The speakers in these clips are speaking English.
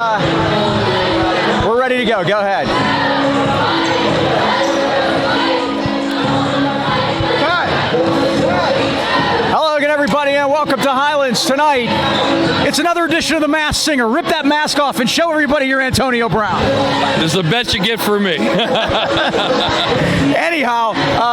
We're ready to go. Go ahead. Hello again, everybody, and welcome to Highlands tonight. It's another edition of The Masked Singer. Rip that mask off and show everybody you're Antonio Brown. This is the best you get from me. Anyhow,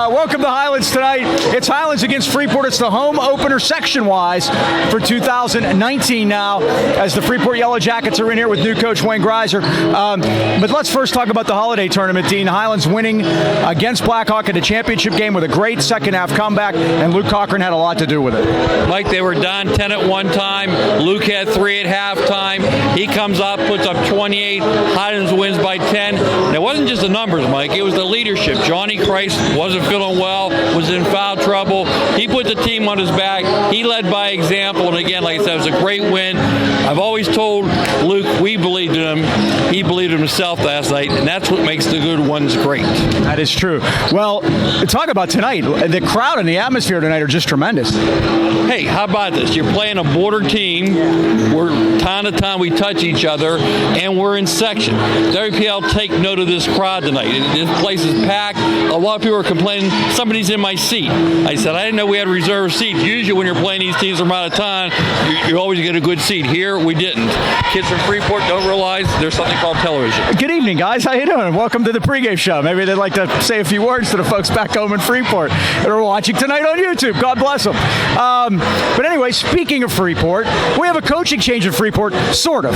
welcome to Highlands tonight. It's Highlands against Freeport. It's the home opener section-wise for 2019 now, as the Freeport Yellow Jackets are in here with new coach Wayne Greiser. But let's first talk about the holiday tournament, Dean. Highlands winning against Blackhawk in the championship game with a great second-half comeback, and Luke Cochran had a lot to do with it. Mike, they were down 10 at one time. Luke had 3 at halftime. He comes up, puts up 28. Highlands wins by 10. And it wasn't just the numbers, Mike. It was the leadership. Johnny Christ wasn't feeling well, was in foul trouble. He put the team on his back. He led by example. And again, like I said, it was a great win. I've always told Luke we believed in him. He believed in himself last night. And that's what makes the good ones great. That is true. Well, talk about tonight. The crowd and the atmosphere tonight are just tremendous. Hey, how about this? You're playing a border team. We're time to time we touch each other, and we're in section. WPL take note of this crowd tonight. This place is packed. A lot of people are complaining, somebody's in my seat. I said, I didn't know we had reserved seats. Usually when you're playing these teams from out of town, you always get a good seat. Here, we didn't. Kids from Freeport don't realize there's something called television. Good evening, guys. How you doing? Welcome to the pregame show. Maybe they'd like to say a few words to the folks back home in Freeport that are watching tonight on YouTube. God bless them. But anyway, speaking of Freeport, we have a coaching change in Freeport, sort of.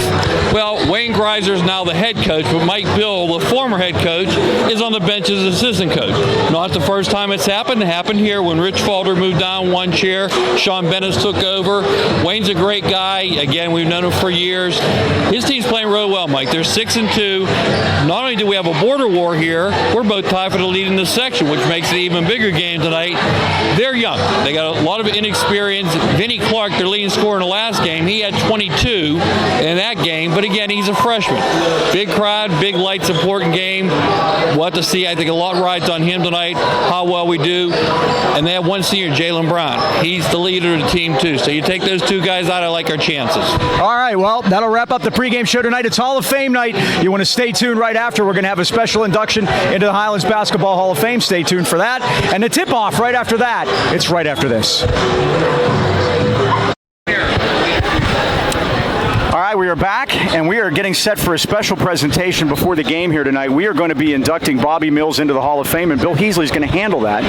Well, Wayne Greiser is now the head coach, but Mike Bill, the former head coach, is on the bench as assistant coach. Not the first time it's happened. It happened here when Rich Falder moved down one chair. Sean Bennis took over. Wayne's a great guy. Again, we've known him for years. His team's playing really well, Mike. They're 6-2. Not only do we have a border war here, we're both tied for the lead in this section, which makes it an even bigger game tonight. They're young. They got a lot of inexperience. Vinnie Clark, their leading scorer in the last game, he had 22 in that game, but again, he's a freshman. Big crowd, big lights, important game. We'll have to see. I think a lot rides on him tonight, how well we do. And they have one senior, Jalen Brown. He's the leader of the team, too. So you take those two guys out, I like our chances. All right, well, that'll wrap up the pregame show tonight. It's Hall of Fame night. You want to stay tuned right after. We're going to have a special induction into the Highlands Basketball Hall of Fame. Stay tuned for that. And the tip-off right after that. It's right after this. All right, we are back, and we are getting set for a special presentation before the game here tonight. We are going to be inducting Bobby Mills into the Hall of Fame, and Bill Heasley is going to handle that.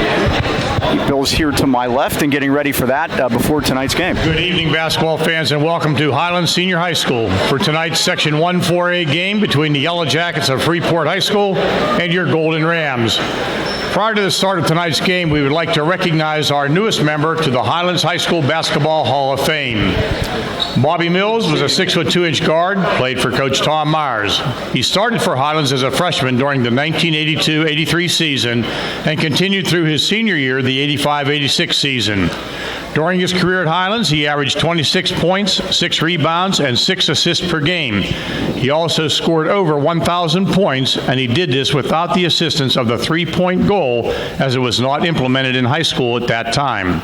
Bill's here to my left and getting ready for that before tonight's game. Good evening, basketball fans, and welcome to Highlands Senior High School for tonight's Section 1-4A game between the Yellow Jackets of Freeport High School and your Golden Rams. Prior to the start of tonight's game, we would like to recognize our newest member to the Highlands High School Basketball Hall of Fame. Bobby Mills was a 6'2" guard, played for Coach Tom Myers. He started for Highlands as a freshman during the 1982-83 season and continued through his senior year, the 85-86 season. During his career at Highlands, he averaged 26 points, 6 rebounds, and 6 assists per game. He also scored over 1,000 points, and he did this without the assistance of the three-point goal, as it was not implemented in high school at that time.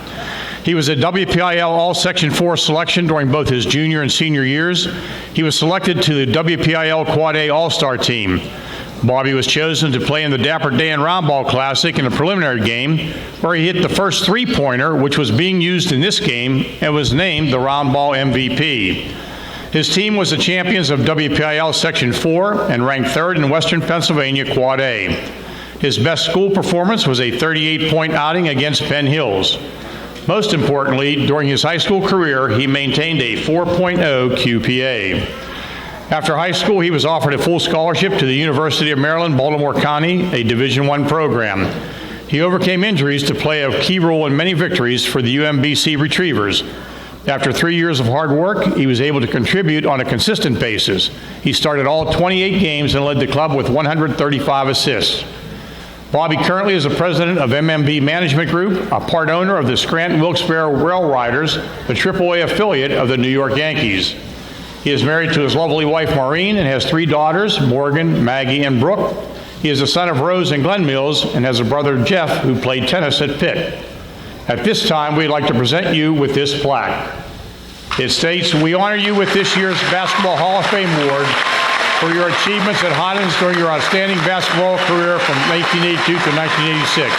He was a WPIL All-Section 4 selection during both his junior and senior years. He was selected to the WPIL Quad A All-Star team. Bobby was chosen to play in the Dapper Dan Roundball Classic in a preliminary game where he hit the first three-pointer, which was being used in this game, and was named the Roundball MVP. His team was the champions of WPIL Section 4 and ranked third in Western Pennsylvania Quad A. His best school performance was a 38-point outing against Penn Hills. Most importantly, during his high school career, he maintained a 4.0 QPA. After high school, he was offered a full scholarship to the University of Maryland, Baltimore County, a Division I program. He overcame injuries to play a key role in many victories for the UMBC Retrievers. After 3 years of hard work, he was able to contribute on a consistent basis. He started all 28 games and led the club with 135 assists. Bobby currently is the president of MMB Management Group, a part owner of the Scranton Wilkes-Barre Rail Riders, the AAA affiliate of the New York Yankees. He is married to his lovely wife, Maureen, and has 3 daughters, Morgan, Maggie, and Brooke. He is the son of Rose and Glenn Mills and has a brother, Jeff, who played tennis at Pitt. At this time, we'd like to present you with this plaque. It states, "We honor you with this year's Basketball Hall of Fame Award for your achievements at Highlands during your outstanding basketball career from 1982 to 1986.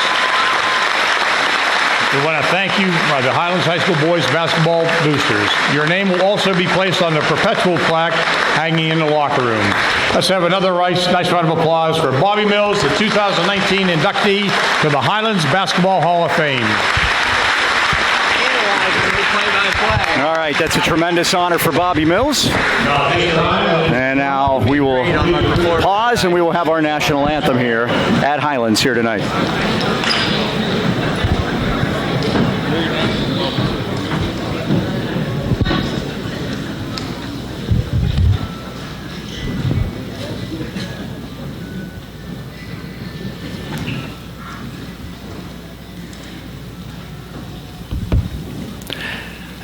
We want to thank you, the Highlands High School Boys Basketball Boosters. Your name will also be placed on the perpetual plaque hanging in the locker room." Let's have another nice round of applause for Bobby Mills, the 2019 inductee to the Highlands Basketball Hall of Fame. All right, that's a tremendous honor for Bobby Mills. And now we will pause and we will have our national anthem here at Highlands here tonight.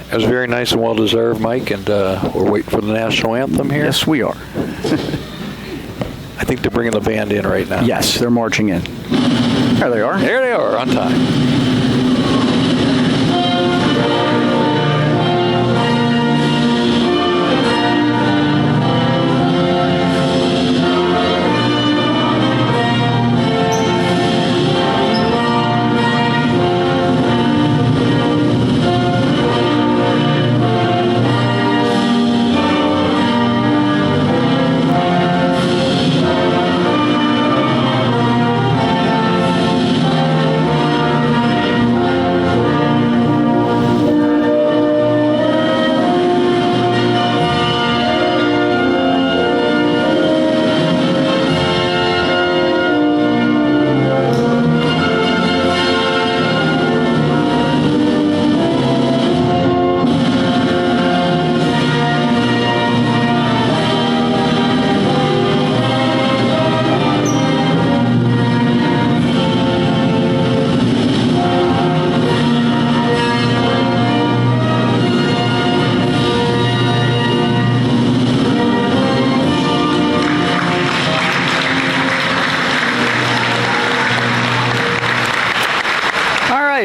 It was very nice and well-deserved, Mike, and we're waiting for the national anthem here. Yes, we are. I think they're bringing the band in right now. Yes, they're marching in. There they are. There they are, on time.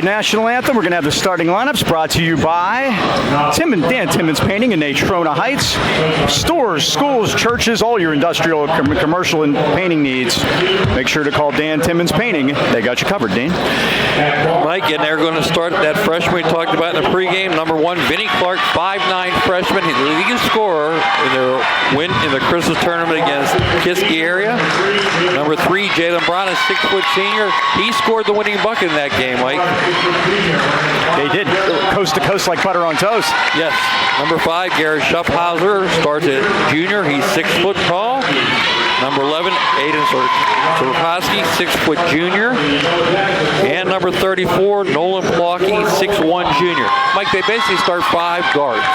National anthem. We're going to have the starting lineups brought to you by Dan Timmons Painting in Natrona Heights. Stores, schools, churches, all your industrial, commercial, and painting needs. Make sure to call Dan Timmons Painting. They got you covered, Dean. Mike, and they're going to start that freshman we talked about in the pregame. Number 1, Vinnie Clark, 5'9" freshman. He's the leading scorer in their win in the Christmas tournament against Kiski area. Number 3, Jalen Brown, a 6-foot senior. He scored the winning bucket in that game, Mike. They did, coast to coast like butter on toast. Yes. Number 5, Garrett Schaffhauser, starts at junior. He's 6 foot tall. Number 11, Aiden Sorkowski, 6-foot junior. And number 34, Nolan Plawkey, 6'1" junior. Mike, they basically start 5 guards.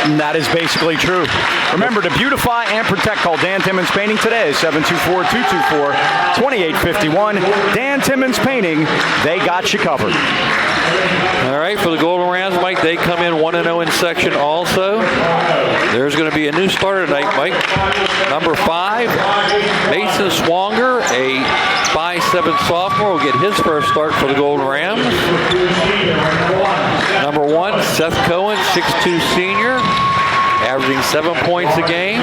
And that is basically true. Remember to beautify and protect. Call Dan Timmons Painting today, 724-224-2851. Dan Timmons Painting, they got you covered. All right, for the Golden Rams, Mike, they come in 1-0 in section also. There's going to be a new starter tonight, Mike. Number 5, Mason Swanger, a 5'7" sophomore, will get his first start for the Golden Rams. Number 1, Seth Cohen, 6'2" senior, averaging 7 points a game.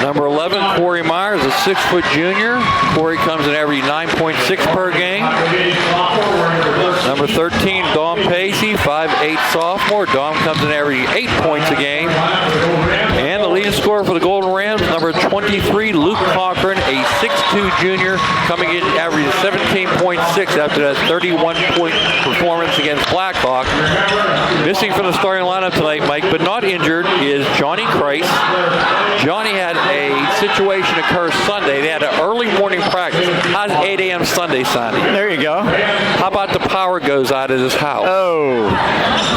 Number 11, Corey Myers, a 6-foot junior. Corey comes in averaging 9.6 per game. Number 13, Dom Pacey, 5'8" sophomore. Dom comes in averaging 8 points a game. And the leading scorer for the Golden Rams, number 23, Luke Cochran, a 6'2" junior, coming in averaging 17.6 after that 31-point performance against Blackhawk. Missing from the starting lineup tonight, Mike, but not injured, is Johnny Kreis. Johnny had a situation occur Sunday. They had an early morning practice. How's 8 a.m. Sunday sounding? There you go. How about the power goes out at his house? Oh.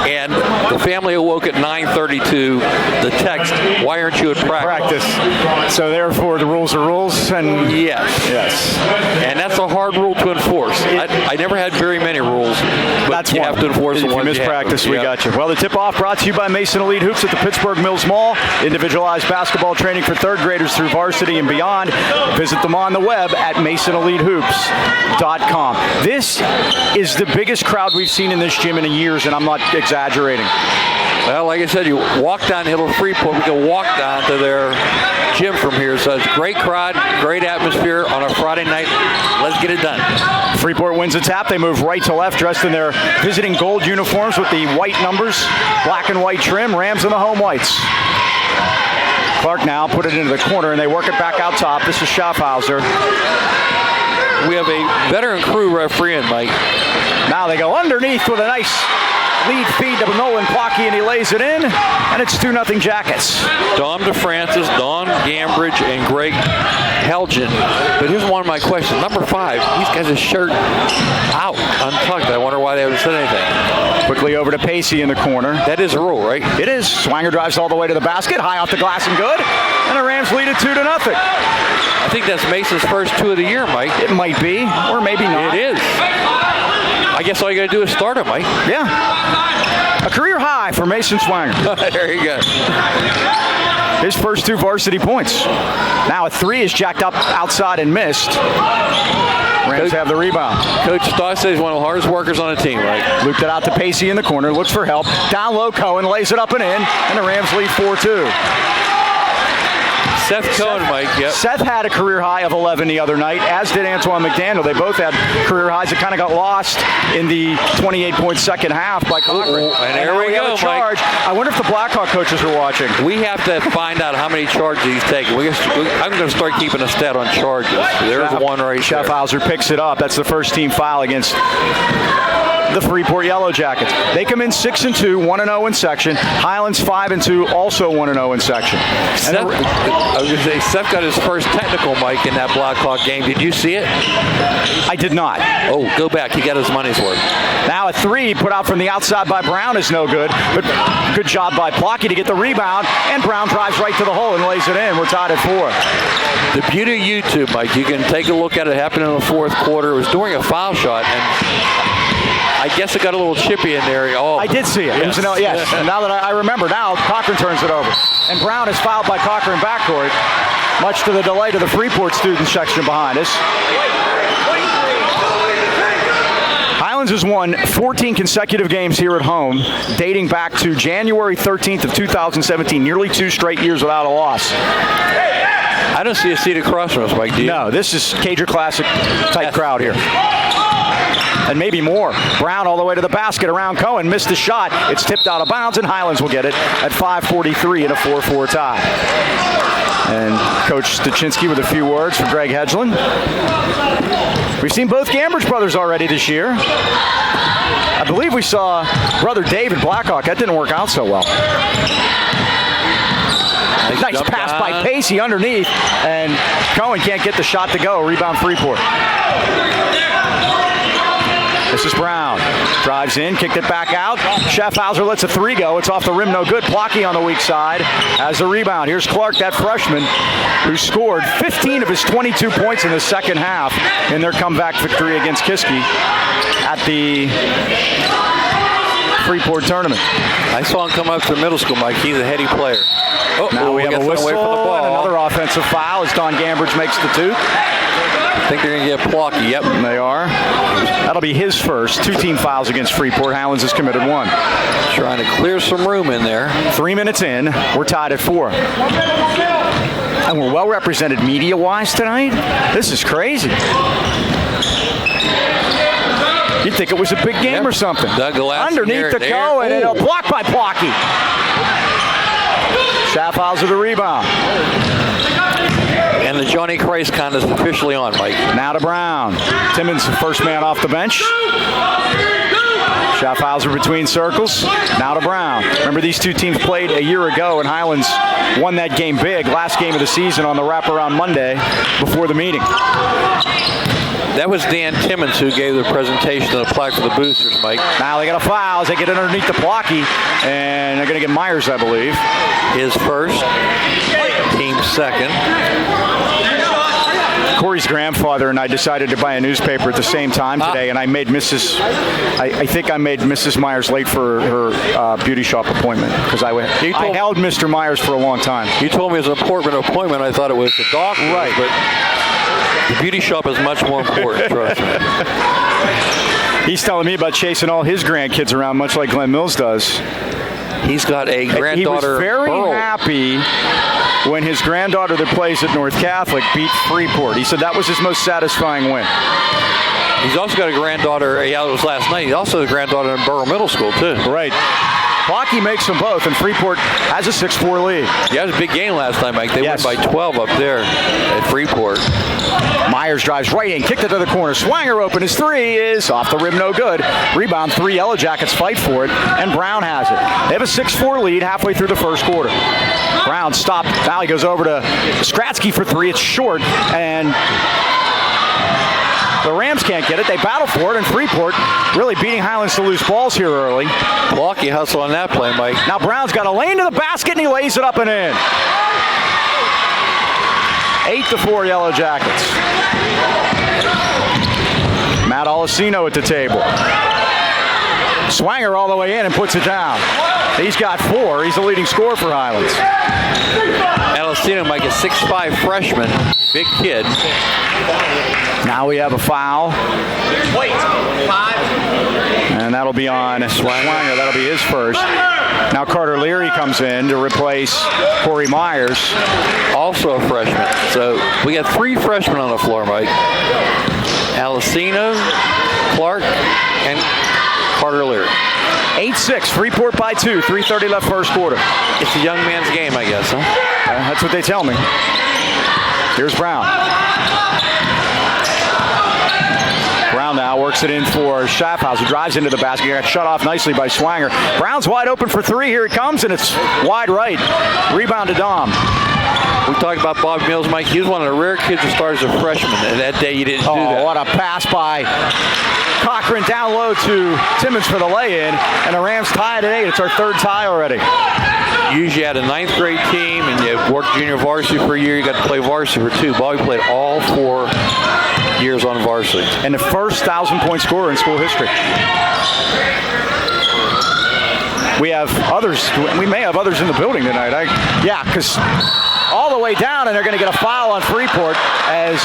And the family awoke at 9:30 to the text, "Why aren't you at practice?" So therefore, the rules are rules, and Yes. yes. And that's a hard rule to enforce. I never had very many rules. That's you one. have to enforce If the you ones miss you have to. practice, we Yep. got you. Well, the tip-off brought to you by Mason Elite Hoops at the Pittsburgh Mills Mall. Individualized basketball training for third graders through varsity and beyond. Visit them on the web at masonelitehoops.com. This is the biggest crowd we've seen in this gym in years, and I'm not exaggerating. Well, like I said, you walk down the hill to Freeport. We can walk down to their gym from here. So it's a great crowd, great atmosphere on a Friday night. Let's get it done. Freeport wins a tap. They move right to left, dressed in their visiting gold uniforms with the white numbers, black and white trim. Rams in the home whites. Clark now put it into the corner, and they work it back out top. This is Schaffhauser. We have a veteran crew referee, Mike. Now they go underneath with a nice lead feed to Nolan Plocky, and he lays it in, and it's 2-0 Jackets. Dom DeFrancis, Don Gambridge, and Greg Helgen. But here's one of my questions. Number 5, he's got his shirt out, untucked. I wonder why they haven't said anything. Quickly over to Pacey in the corner. That is a rule, right? It is. Swanger drives all the way to the basket, high off the glass and good, and the Rams lead it 2-0. I think that's Mason's first 2 of the year, Mike. It might be, or maybe not. It is. I guess all you got to do is start him, Mike. Yeah. A career high for Mason Swanger. There you go. His first 2 varsity points. Now a 3 is jacked up outside and missed. Rams have the rebound. Coach Stoss says he's one of the hardest workers on the team, right? Looped it out to Pacey in the corner, looks for help. Down low, Cohen lays it up and in, and the Rams lead 4-2. Seth Cohen, Mike, yep. Seth had a career high of 11 the other night, as did Antoine McDaniel. They both had career highs that kind of got lost in the 28-point second half by Cochran. And here we have go, a charge. Mike. I wonder if the Blackhawk coaches are watching. We have to find out how many charges he's taking. I'm going to start keeping a stat on charges. There's one right there. Schaffhauser picks it up. That's the first team foul against the Freeport Yellow Jackets. They come in 6-2, 1-0 in section. Highlands 5-2, also 1-0 in section. Seth, I was going to say, Seth got his first technical, Mike, in that Blackhawk game. Did you see it? I did not. Oh, go back. He got his money's worth. Now a 3 put out from the outside by Brown is no good, but good job by Plocky to get the rebound, and Brown drives right to the hole and lays it in. We're tied at 4. The beauty of YouTube, Mike, you can take a look at it. It happened in the fourth quarter. It was during a foul shot, and I guess it got a little chippy in there. Oh, I did see it. Yes. Yes. And now that I remember, now Cochran turns it over. And Brown is fouled by Cochran backcourt, much to the delight of the Freeport student section behind us. Highlands has won 14 consecutive games here at home, dating back to January 13th of 2017, nearly 2 straight years without a loss. I don't see a seat across from us, Mike, do you? No, this is Cager Classic type crowd here. And maybe more. Brown all the way to the basket around Cohen. Missed the shot. It's tipped out of bounds, and Highlands will get it at 5:43 in a 4-4 tie. And Coach Stachinski with a few words for Greg Hedgeland. We've seen both Gambridge brothers already this year. I believe we saw brother David Blackhawk. That didn't work out so well. Nice pass by Pacey underneath, and Cohen can't get the shot to go. Rebound Freeport. This is Brown. Drives in, kicked it back out. Schaffhauser lets a 3 go. It's off the rim, no good. Plocky on the weak side has the rebound. Here's Clark, that freshman, who scored 15 of his 22 points in the second half in their comeback victory against Kiski at the Freeport tournament. I saw him come up to middle school, Mike. He's a heady player. Now we have a whistle away from the ball. and another offensive foul as Don Gambridge makes the 2. I think they're going to get Plocky. Yep. They are. That'll be his first. 2 team fouls against Freeport. Highlands has committed 1. Trying to clear some room in there. 3 minutes in. We're tied at 4. And we're well represented media-wise tonight. This is crazy. You'd think it was a big game or something. Doug Gillespie underneath the Cohen, and a block by Plocky. Schaffhauser the rebound. And the Johnny Christ count is officially on, Mike. Now to Brown. Timmons, the first man off the bench. Schaffhauser between circles. Now to Brown. Remember, these 2 teams played a year ago, and Highlands won that game big. Last game of the season on the wraparound Monday before the meeting. That was Dan Timmons who gave the presentation of the plaque for the boosters, Mike. Now they got a foul as they get underneath the Plocky, and they're going to get Myers, I believe. His first, team second. Corey's grandfather and I decided to buy a newspaper at the same time today, and I made I think I made Mrs. Myers late for her beauty shop appointment because I held Mr. Myers for a long time. You told me it was an important appointment. I thought it was the doctor. Right. But the beauty shop is much more important, trust me. He's telling me about chasing all his grandkids around, much like Glenn Mills does. He's got a granddaughter. He was very happy when his granddaughter that plays at North Catholic beat Freeport. He said that was his most satisfying win. He's also got a granddaughter. Yeah, it was last night. He also has a granddaughter in Borough Middle School, too. Right. Hockey makes them both, and Freeport has a 6-4 lead. Yeah, it was a big game last time, Mike. They won by 12 up there at Freeport. Myers drives right in, kicked it to the corner. Swanger open. His three is off the rim, no good. Rebound, 3 Yellow Jackets fight for it, and Brown has it. They have a 6-4 lead halfway through the first quarter. Brown stopped. Now he goes over to Skratsky for 3. It's short, and the Rams can't get it. They battle for it, and Freeport really beating Highlands to loose balls here early. Blocky hustle on that play, Mike. Now Brown's got a lane to the basket, and he lays it up and in. 8-4 Yellow Jackets. Matt Alessino at the table. Swanger all the way in and puts it down. He's got 4. He's the leading scorer for Highlands. Alessino, Mike, a 6'5 freshman. Big kid. Now we have a foul. And that'll be on Swanger. That'll be his first. Now Carter Leary comes in to replace Corey Myers. Also a freshman. So we got 3 freshmen on the floor, Mike. Alessino, Clark, and Carter Leary. 8-6, Freeport by 2, 3:30 left first quarter. It's a young man's game, I guess, huh? That's what they tell me. Here's Brown. Brown now works it in for Schaffhauser, drives into the basket, got shut off nicely by Swanger. Brown's wide open for 3, here it comes, and it's wide right. Rebound to Dom. We talked about Bob Mills, Mike. He was one of the rare kids who started as a freshman, and that day you didn't do that. Oh, what a pass by Cochran down low to Timmons for the lay-in, and the Rams tie it at 8. It's our 3rd tie already. Usually had a 9th grade team, and you worked junior varsity for a year. You got to play varsity for 2. Bobby played all 4 years on varsity. And the first 1,000-point scorer in school history. We have others. We may have others in the building tonight. Yeah, because all the way down, and they're going to get a foul on Freeport as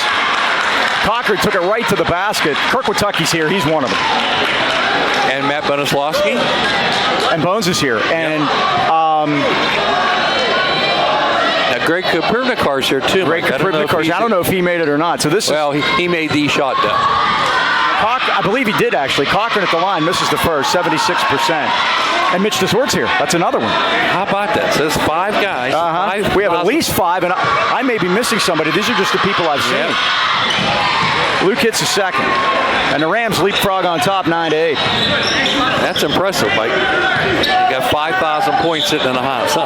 Cochran took it right to the basket. Kirk Watucky's here. He's one of them. And Matt Boneslawski. And Bones is here. And now Greg Kopernikar's here too. Greg Kopernikar's. I don't know if he made it or not. So this he made the shot down. I believe he did, actually. Cochran at the line misses the first, 76%. And Mitch DeSwart's here. That's another one. How about that? So there's 5 guys. We have at least 5, and I may be missing somebody. These are just the people I've seen. Yeah. Luke hits the second. And the Rams leapfrog on top 9-8. That's impressive, Mike. You got 5,000 points sitting in the house, huh?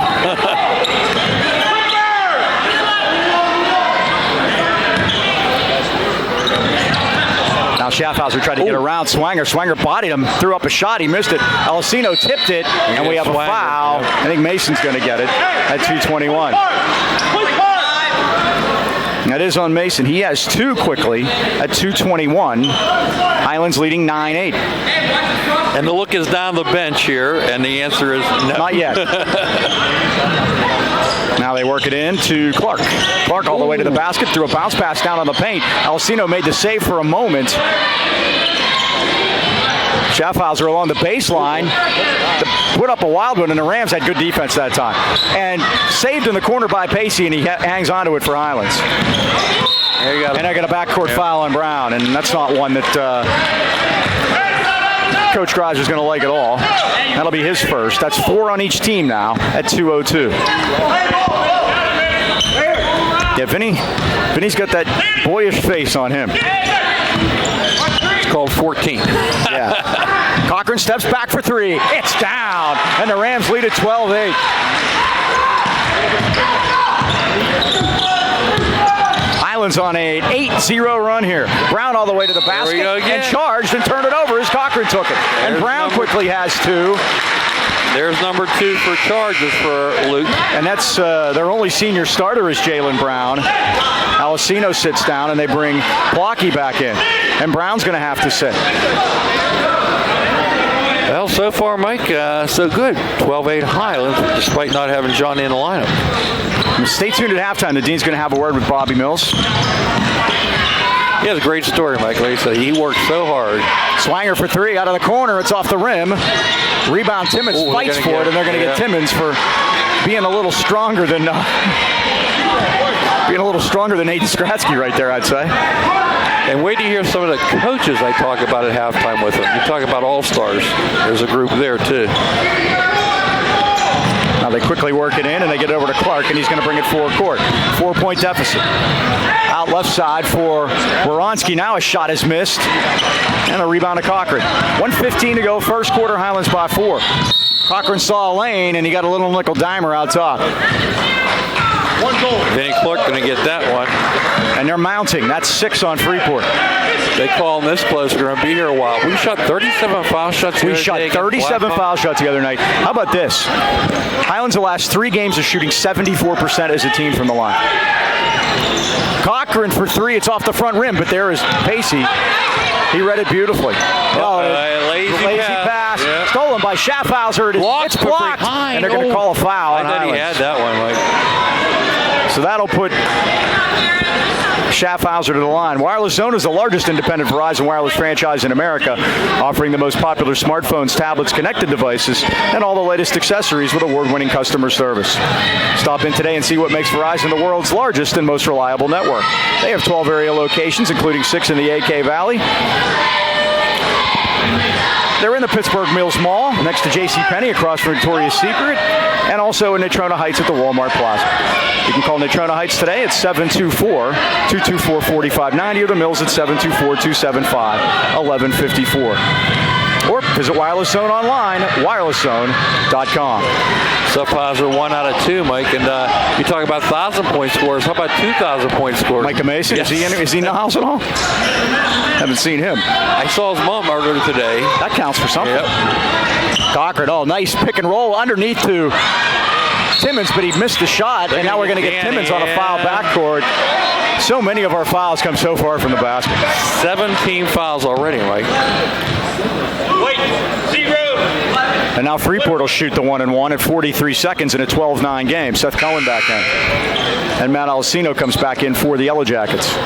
Now Schaffhauser tried to get around Swanger. Swanger bodied him, threw up a shot. He missed it. Alessino tipped it, and we have a foul. I think Mason's going to get it at 2:21. That is on Mason. He has 2 quickly at 2:21. Highlands leading 9-8. And the look is down the bench here, and the answer is no. Not yet. Now they work it in to Clark. Clark all the way to the basket, threw a bounce pass down on the paint. Alessino made the save for a moment. Schaffhauser along the baseline put up a wild one, and the Rams had good defense that time. And saved in the corner by Pacey, and he hangs onto it for Highlands. And I got a backcourt foul on Brown, and that's not one that Coach Greiser's going to like at all. That'll be his first. That's 4 on each team now at 2:02. Yeah, Vinny's got that boyish face on him. It's called 14. Yeah. Cochran steps back for 3. It's down, and the Rams lead at 12-8. Highlands on an 8-0 run here. Brown all the way to the basket and charged and turned it over as Cochran took it. And Brown quickly has 2. There's number 2 for charges for Luke. And that's their only senior starter is Jalen Brown. Alessino sits down, and they bring Plocky back in. And Brown's going to have to sit. Well, so far, Mike, so good. 12-8 Highlands, despite not having John in the lineup. Stay tuned at halftime. The Dean's going to have a word with Bobby Mills. He has a great story, Mike. Like I said, he worked so hard. Swanger for three out of the corner. It's off the rim. Rebound. Timmons fights for it, and they're going to get Timmons for being a little stronger than Nate Skratsky right there, I'd say. And wait to hear some of the coaches I talk about at halftime with them. You talk about all-stars. There's a group there, too. Now they quickly work it in, and they get over to Clark, and he's going to bring it forward court. 4-point deficit. Out left side for Woronski. Now a shot is missed. And a rebound to Cochran. 1:15 to go, first quarter, Highlands by 4. Cochran saw a lane, and he got a little nickel dimer out top. One goal. Vinny Clark going to get that one. And they're mounting. That's 6 on Freeport. They call them this close. We're going to be here a while. We shot 37 foul shots the other day. We shot 37 foul shots the other night. How about this? Highlands the last 3 games are shooting 74% as a team from the line. Cochran for 3. It's off the front rim, but there is Pacey. He read it beautifully. Lazy pass. Yeah. Stolen by Schaffhauser. It's blocked. And they're going to call a foul on I thought he had that one, Mike. So that'll put Schaffhauser to the line. Wireless Zone is the largest independent Verizon wireless franchise in America, offering the most popular smartphones, tablets, connected devices, and all the latest accessories with award-winning customer service. Stop in today and see what makes Verizon the world's largest and most reliable network. They have 12 area locations, including 6 in the AK Valley. They're in the Pittsburgh Mills Mall, next to JCPenney, across from Victoria's Secret, and also in Natrona Heights at the Walmart Plaza. You can call Natrona Heights today at 724-224-4590 or the Mills at 724-275-1154. Or visit Wireless Zone online at wirelesszone.com. Schaffhauser 1 out of 2, Mike. And you talk about 1,000-point scores. How about 2,000-point scores? Micah Mason, yes. Is he in the house at all? Haven't seen him. I saw his mom earlier today. That counts for something. Yep. Cochran, nice pick and roll underneath to Timmons, but he missed the shot, and now we're going to get Timmons on a foul backcourt. So many of our fouls come so far from the basket. 17 fouls already, Mike. Wait, 0. And now Freeport will shoot the 1-and-1 at 43 seconds in a 12-9 game. Seth Cohen back in. And Matt Alessino comes back in for the Yellow Jackets.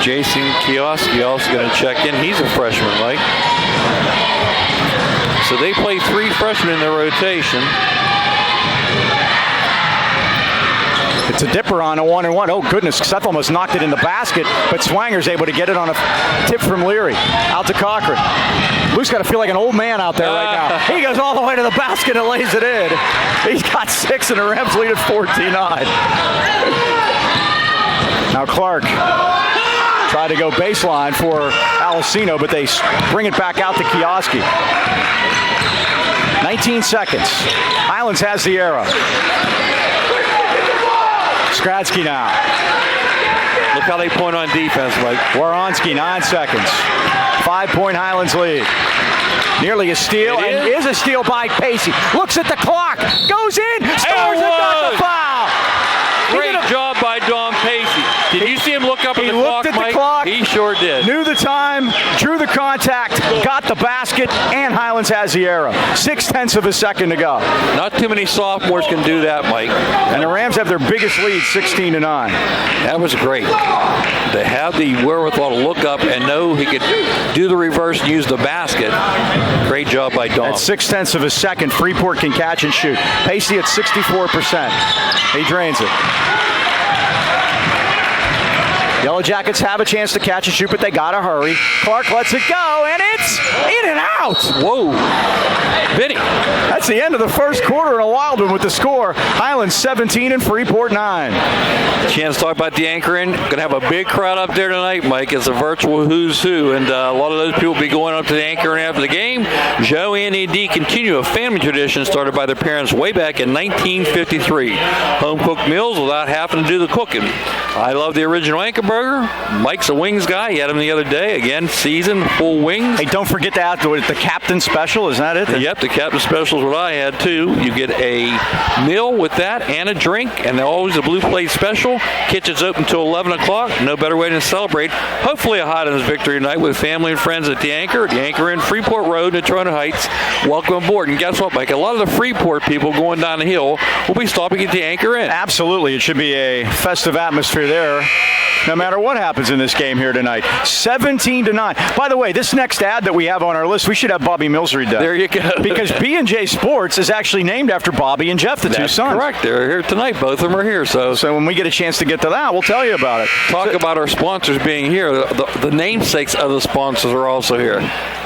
Jason Kioski also going to check in. He's a freshman, Mike. So they play 3 freshmen in their rotation. It's a dipper on a 1-and-1. Oh, goodness. Seth almost knocked it in the basket, but Swanger's able to get it on a tip from Leary. Out to Cochran. Luke's got to feel like an old man out there right now. He goes all the way to the basket and lays it in. He's got 6 and the Rams lead at 14-9. Now Clark tried to go baseline for Alessino, but they bring it back out to Kioski. 19 seconds. Highlands has the arrow. Skratsky now. Look how they point on defense, Mike. Woronski, 9 seconds. 5-point Highlands lead. Nearly a steal, and is a steal by Pacey. Looks at the clock, goes in, scores, and got the foul. Great job by Don Pacey. Did you see him look up at the clock, Mike? He looked at the clock. He sure did. Knew the time, drew the contact, got the basket, and Highlands has the arrow. 0.6 of a second to go. Not too many sophomores can do that, Mike. And the Rams have their biggest lead, 16-9. That was great. To have the wherewithal to look up and know he could do the reverse and use the basket. Great job by Don. At 0.6 of a second, Freeport can catch and shoot. Pacey at 64%. He drains it. Yellow Jackets have a chance to catch and shoot, but they gotta hurry. Clark lets it go, and it's in and out. Whoa. Vinny. That's the end of the first quarter, and a wild one with the score. Highlands 17 and Freeport 9. Chance to talk about the anchoring. Going to have a big crowd up there tonight, Mike. It's a virtual who's who, and a lot of those people will be going up to the anchoring after the game. Joe and AD continue a family tradition started by their parents way back in 1953. Home-cooked meals without having to do the cooking. I love the original anchor burger. Mike's a wings guy. He had them the other day. Again, seasoned, full wings. Hey, don't forget to add the Captain Special. Is that it? Yep, the Captain Special is what I had, too. You get a meal with that and a drink, and always a Blue Plate Special. Kitchen's open until 11 o'clock. No better way to celebrate. Hopefully a Highlands victory tonight with family and friends at the Anchor. The Anchor in Freeport Road, Natrona Heights. Welcome aboard. And guess what, Mike? A lot of the Freeport people going down the hill will be stopping at the Anchor Inn. Absolutely. It should be a festive atmosphere there, no matter what happens in this game here tonight. 17-9. By the way, this next ad that we have on our list, we should have Bobby Mills read that. There you go. Because B&J Sports is actually named after Bobby and Jeff, the two sons. Correct. They're here tonight. Both of them are here. So when we get a chance to get to that, we'll tell you about it. Talk about our sponsors being here. The namesakes of the sponsors are also here.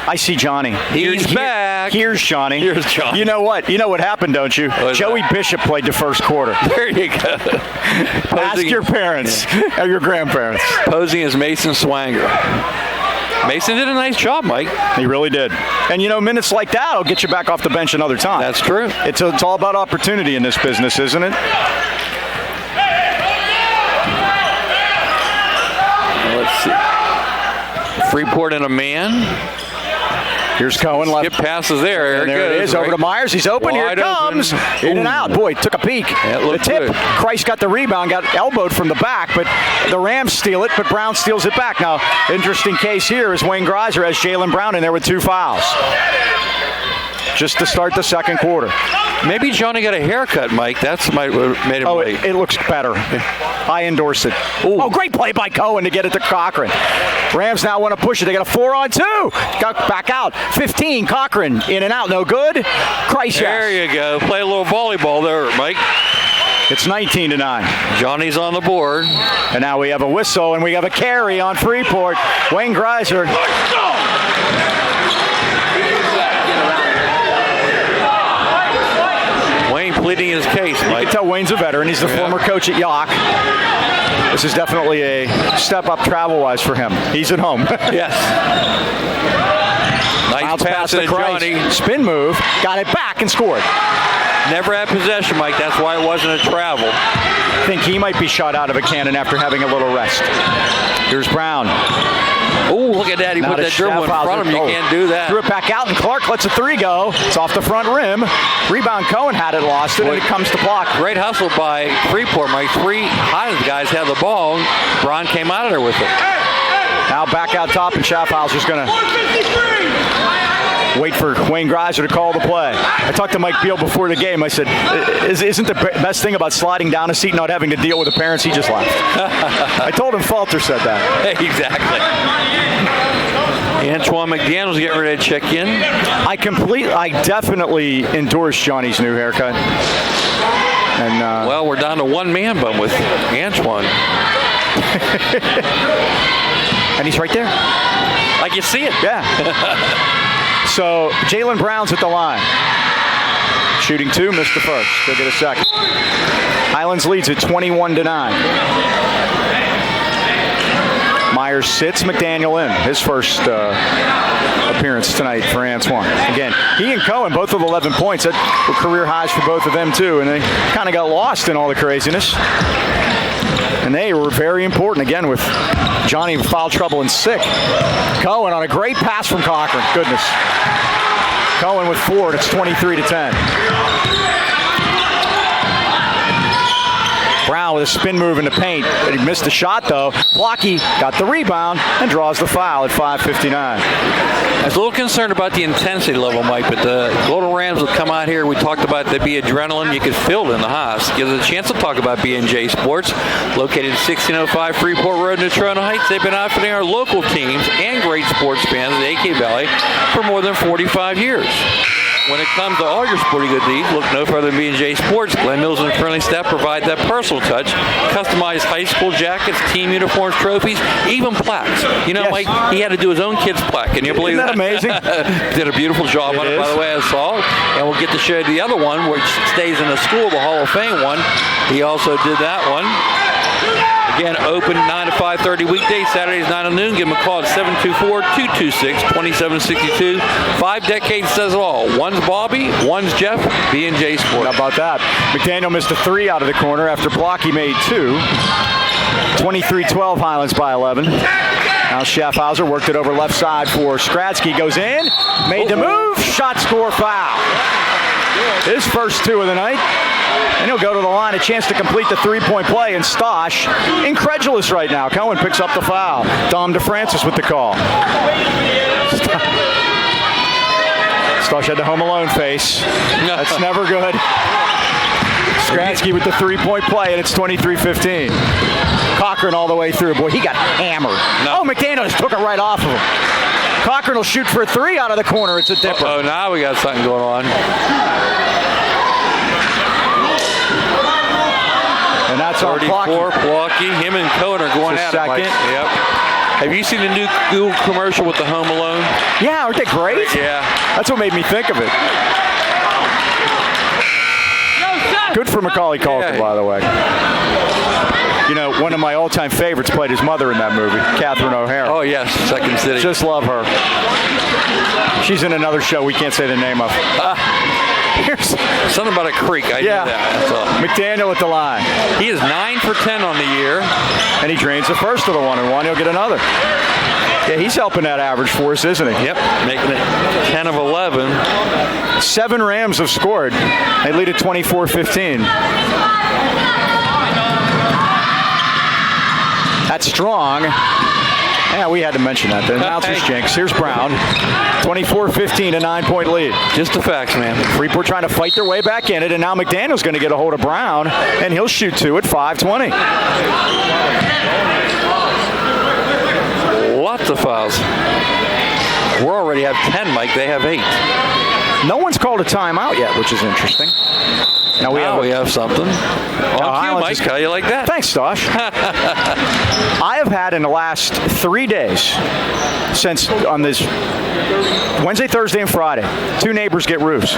I see Johnny. He's back. Here's Johnny. Here's Johnny. You know what? You know what happened, don't you? Joey Bishop played the first quarter. There you go. Ask your parents or your grandparents. Posing as Mason Swanger. Mason did a nice job, Mike. He really did. And, minutes like that will get you back off the bench another time. That's true. It's all about opportunity in this business, isn't it? Let's see. Freeport and a man. Here's Cohen left. Skip passes there. And there it is. Over to Myers. He's open. Here it comes. In and out. Boy, took a peek. The tip. Good. Christ got the rebound. Got elbowed from the back, but the Rams steal it, but Brown steals it back. Now, interesting case here is Wayne Greiser has Jalen Brown in there with 2 fouls. Just to start the second quarter. Maybe Johnny got a haircut, Mike. That's what made him late. It looks better. I endorse it. Ooh. Oh, great play by Cohen to get it to Cochran. Rams now want to push it. They got a 4-on-2. Got back out. 15. Cochran in and out. No good. Christ. There you go. Play a little volleyball there, Mike. It's 19-9. Johnny's on the board. And now we have a whistle and we have a carry on Freeport. Wayne Greiser. Pleading his case, Mike. You can tell Wayne's a veteran. He's the former coach at Yock. This is definitely a step up travel-wise for him. He's at home. Yes. Nice pass to Johnny. Spin move. Got it back and scored. Never had possession, Mike. That's why it wasn't a travel. I think he might be shot out of a cannon after having a little rest. Here's Brown. Oh, look at that. He put that dribble in front of him. You can't do that. Threw it back out, and Clark lets a 3 go. It's off the front rim. Rebound Cohen had it, lost it, and it comes to block. Great hustle by Freeport, Mike. 3 Highlands guys had the ball. Brown came out of there with it. Now back out top, and Schaffhauser's going to wait for Wayne Greiser to call the play. I talked to Mike Beal before the game. I said, isn't the best thing about sliding down a seat not having to deal with the parents? He just laughed. I told him Falter said that. Exactly. Antoine McDaniel's getting ready to check in. I definitely endorse Johnny's new haircut. And well, we're down to one man bun with Antoine. And he's right there. Like you see it. Yeah. So Jalen Brown's at the line. Shooting 2, missed the first. He'll get a second. Highlands leads at 21-9. Myers sits McDaniel in. His first appearance tonight for Antoine. Again, he and Cohen both with 11 points. That were career highs for both of them too, and they kind of got lost in all the craziness. And they were very important, again, with Johnny in foul trouble and sick. Cohen on a great pass from Cochran. Goodness. Cohen with 4, and it's 23-10. Brown with a spin move in the paint. He missed the shot, though. Blocky got the rebound and draws the foul at 5:59. I was a little concerned about the intensity level, Mike, but the Golden Rams will come out here. We talked about there be adrenaline. You could feel it in the Haas. Gives us a chance to talk about B&J Sports. Located at 1605 Freeport Road, Natrona Heights. They've been outfitting our local teams and great sports fans in the AK Valley for more than 45 years. When it comes to all your sporting goods needs, look no further than B&J Sports. Glenn Mills and friendly staff provide that personal touch. Customized high school jackets, team uniforms, trophies, even plaques. You know, Yes. Mike, he had to do his own kid's plaque. Can you believe Isn't that amazing? Did a beautiful job on it, by the way, I saw. And we'll get to show you the other one, which stays in the school, the Hall of Fame one. He also did that one. Again, open 9 to 5:30 weekdays, Saturdays 9 to noon. Give them a call at 724-226-2762. 5 decades says it all. One's Bobby, one's Jeff, B&J Sports. How about that? McDaniel missed a 3 out of the corner after Blocky made 2. 23-12 Highlands by 11. Now Schaffhauser worked it over left side for Skradsky. Goes in, made the move, shot, score, foul. His first 2 of the night. And he'll go to the line, a chance to complete the 3-point play. And Stosh, incredulous right now. Cohen picks up the foul. Dom DeFrancis with the call. Stosh had the home alone face. That's never good. Skradsky with the 3-point play, and it's 23-15. Cochran all the way through. Boy, he got hammered. No. Oh, McDaniel just took it right off of him. Cochran will shoot for a 3 out of the corner. It's a dipper. Oh, now we got something going on. And that's on 34, Blocky. Blocky. Him and Cohen are going It's at a it, Mike. second. Yep. Have you seen the new Google commercial with the Home Alone? Yeah, aren't they great? Yeah. That's what made me think of it. Good for Macaulay Culkin, Yeah. by the way. You know, one of my all-time favorites played his mother in that movie, Catherine O'Hara. Oh, yes. Second City. Just love her. She's in another show we can't say the name of. Here's Something about a creek. I yeah. knew that. That's all. McDaniel at the line. He is 9 for 10 on the year. And he drains the first of the 1-and-1. He'll get another. Yeah, he's helping that average for us, isn't he? Yep. Making it 10 of 11. 7 Rams have scored. They lead at 24-15. That's strong. Yeah, we had to mention that. The announcer's jinx. Here's Brown. 24-15, a 9-point lead. Just the facts, man. Freeport trying to fight their way back in it, and now McDaniel's going to get a hold of Brown, and he'll shoot 2 at 5:20. Lots of fouls. We already have 10, Mike. They have 8. No one's called a timeout yet, which is interesting. Now We have something. On cue, Highlands Mike. is- How you like that? Thanks, Stosh. I have had in the last 3 days, since on this Wednesday, Thursday, and Friday, 2 neighbors get roofs.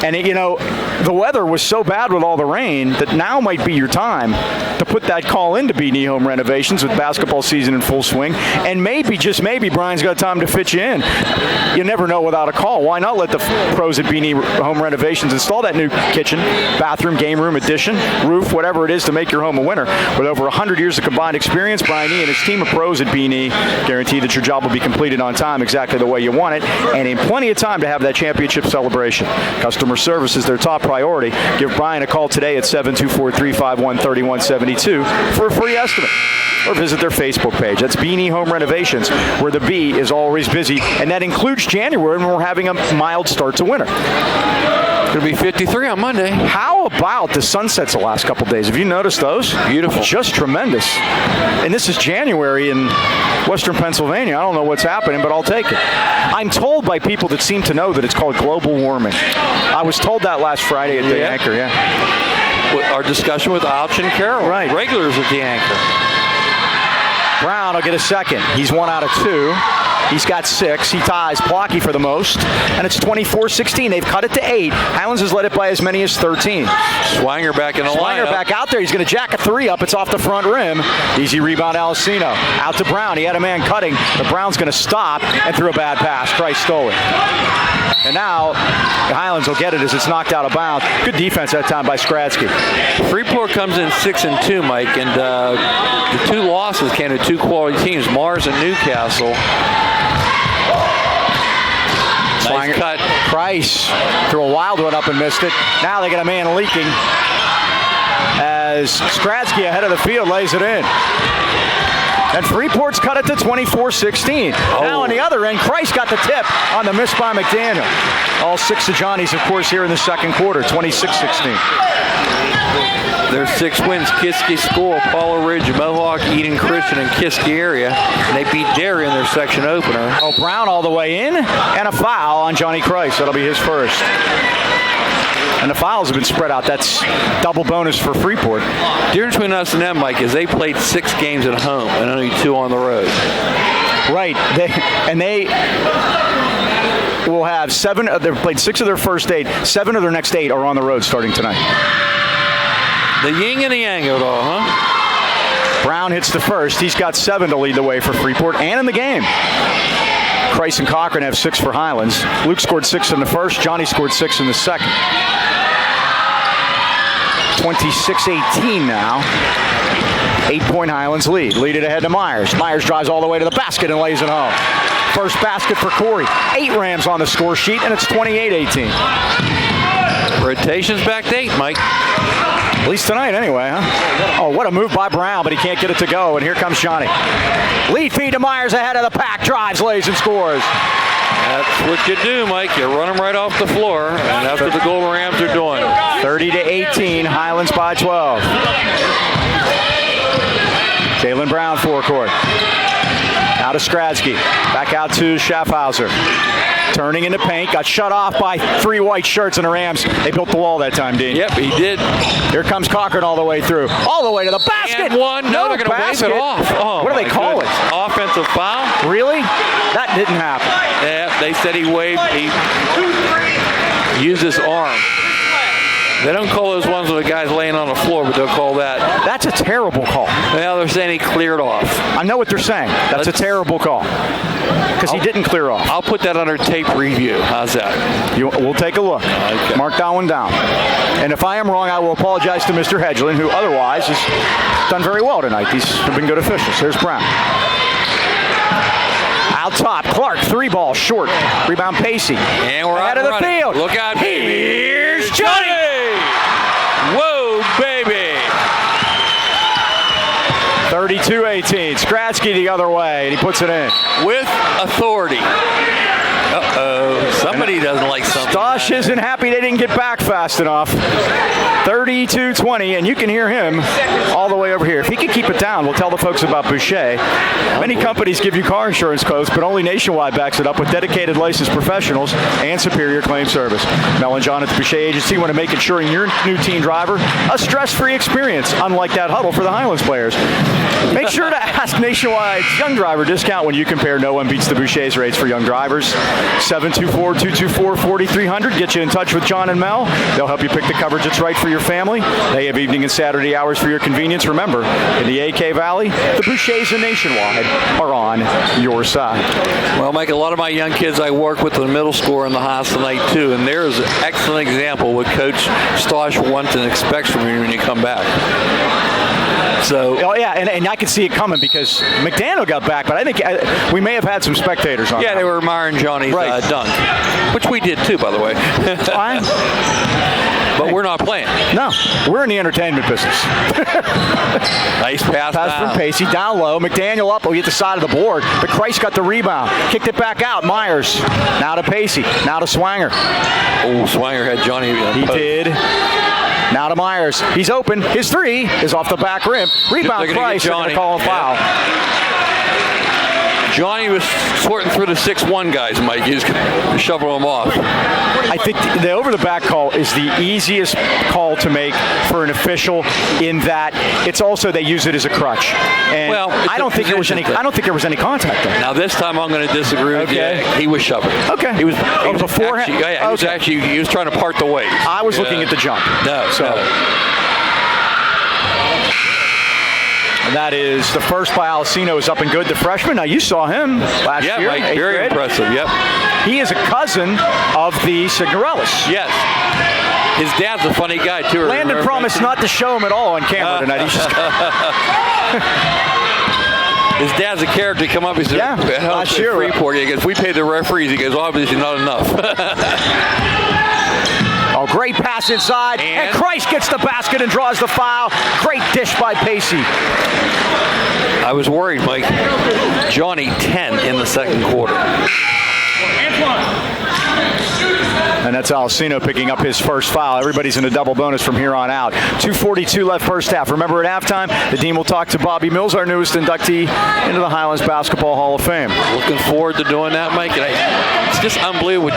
And, you know, the weather was so bad with all the rain that now might be your time to put that call into B&E Home Renovations with basketball season in full swing. And maybe, just maybe, Brian's got time to fit you in. You never know without a call. Why not let the pros at B&E Home Renovations install that new kitchen, bathroom, game room, addition, roof, whatever it is to make your home a winner. With over 100 years of combined experience, Brian E. and his team of pros at B&E guarantee that your job will be completed on time exactly the way you want it, and in plenty of time to have that championship celebration. Customer service is their top priority. Give Brian a call today at 724-351-3172 for a free estimate. Or visit their Facebook page. That's B&E Home Renovations, where the B is always busy, and that includes January when we're having a mild start to winter. It's going to be 53 on Monday. How about the sunsets the last couple days? Have you noticed those? Beautiful. Just tremendous. And this is January in western Pennsylvania. I don't know what's happening, but I'll take it. I'm told by people that seem to know that it's called global warming. I was told that last Friday at the Anchor, Our discussion with Ouch and Carroll. Right. Regulars at the Anchor. Brown will get a second. He's 1 out of 2. He's got 6. He ties Blocky for the most. And it's 24-16. They've cut it to 8. Highlands has led it by as many as 13. Swanger back in the Swanger lineup. back out there. He's going to jack a 3 up. It's off the front rim. Easy rebound, Alcino. Out to Brown. He had a man cutting, but Brown's going to stop and threw a bad pass. Price stole it. And now the Highlands will get it as it's knocked out of bounds. Good defense that time by Skradsky. Freeport comes in 6-2, Mike, and the 2 losses came to 2 quality teams, Mars and Newcastle. Nice cut. Price threw a wild one up and missed it. Now they get a man leaking as Skradsky ahead of the field lays it in. And Freeport's cut it to 24-16. Now on the other end, Christ got the tip on the miss by McDaniel. All 6 of Johnny's, of course, here in the second quarter, 26-16. There's 6 wins: Kiski School, Paula Ridge, Mohawk, Eden Christian, and Kiski area. And they beat Derry in their section opener. Oh, Brown all the way in, and a foul on Johnny Christ. That'll be his first. And the fouls have been spread out. That's double bonus for Freeport. The difference between us and them, Mike, is they played 6 games at home and only 2 on the road. Right. They will have 7. They've played 6 of their first 8. 7 of their next 8 are on the road starting tonight. The yin and the yang of it all, huh? Brown hits the first. He's got 7 to lead the way for Freeport and in the game. Christ and Cochran have 6 for Highlands. Luke scored 6 in the first. Johnny scored 6 in the second. 26-18 now. 8-point Highlands lead. Lead it ahead to Myers. Myers drives all the way to the basket and lays it home. First basket for Corey. 8 Rams on the score sheet, and it's 28-18. Rotation's back to 8, Mike. At least tonight, anyway, huh? Oh, what a move by Brown, but he can't get it to go, and here comes Johnny. Lead feed to Myers ahead of the pack. Drives, lays, and scores. That's what you do, Mike. You run them right off the floor, and that's what the Golden Rams are doing. 30-18, Highlands by 12. Jalen Brown forecourt. Out to Skradsky. Back out to Schaffhauser. Turning into paint. Got shut off by 3 white shirts, and the Rams, they built the wall that time, Dean. Yep, he did. Here comes Cochran all the way through. All the way to the basket. And one. No, they're going to wave it off. Oh, what do they call it? Offensive foul. Really? That didn't happen. Yeah, they said he waved. He used his arm. They don't call those ones with the guys laying on the floor, but they'll call that. That's a terrible call. Well, they're saying he cleared off. I know what they're saying. That's a terrible call. Because he didn't clear off. I'll put that under tape review. How's that? We'll take a look. Okay. Mark that one down. And if I am wrong, I will apologize to Mr. Hedgeland, who otherwise has done very well tonight. These have been good officials. Here's Brown. Out top, Clark, 3-ball, short. Rebound, Pacey. And we're out out of the running. field. Look out, baby. Here's Johnny. Whoa, baby. 32-18. Skradsky the other way, and he puts it in. With authority. Uh-oh. Somebody doesn't like something. Stosh isn't happy they didn't get back fast enough. 32-20, and you can hear him all the way over here. If he can keep it down, we'll tell the folks about Boucher. Many companies give you car insurance quotes, but only Nationwide backs it up with dedicated licensed professionals and superior claim service. Mel and John at the Boucher Agency want to make ensuring your new team driver a stress-free experience, unlike that huddle for the Highlands players. Make sure to ask Nationwide's Young Driver discount when you compare No One Beats the Boucher's rates for young drivers. 724-224-4300. Get you in touch with John and Mel. They'll help you pick the coverage that's right for your family. They have evening and Saturday hours for your convenience. Remember, in the AK Valley, the Bouchers and Nationwide are on your side. Well, Mike, a lot of my young kids I work with in the middle school are in the house tonight, too, and there's an excellent example what Coach Stosh wants and expects from you when you come back. So, oh, yeah, and I could see it coming because McDaniel got back, but I think we may have had some spectators on. Yeah, they were admiring Johnny's dunk, which we did too, by the way. But we're not playing. No, we're in the entertainment business. Nice pass from Pacey, down low. McDaniel up, he hit the side of the board, but Christ got the rebound. Kicked it back out. Myers, now to Pacey, now to Swanger. Oh, Swanger had Johnny. He did. Now to Myers. He's open. His 3 is off the back rim. Rebound Price. They're going to call a foul. Johnny was sorting through the 6'1 guys, Mike. He was shoveling them off. I think the over-the-back call is the easiest call to make for an official in that it's also they use it as a crutch. And well, I don't think there was any contact there. Now this time I'm going to disagree with you. He was shoving. Okay. He was beforehand. He was trying to part the waves. I was looking at the jump. No. And that is the first by Alcino is up and good, the freshman. Now, you saw him last year. Yeah, Mike, very impressive, yep. He is a cousin of the Signorellas. Yes. His dad's a funny guy, too. Landon promised not to show him at all on camera tonight. He's just his dad's a character. Come up, he said, last year. Freeport. He goes, we paid the referees. He goes, obviously not enough. Oh, great pass inside. And Christ gets the basket and draws the foul. Great dish by Pacey. I was worried, Mike. Johnny 10 in the second quarter. And that's Alcino picking up his first foul. Everybody's in a double bonus from here on out. 2:42 left first half. Remember, at halftime, the Dean will talk to Bobby Mills, our newest inductee into the Highlands Basketball Hall of Fame. Looking forward to doing that, Mike. And it's just unbelievable.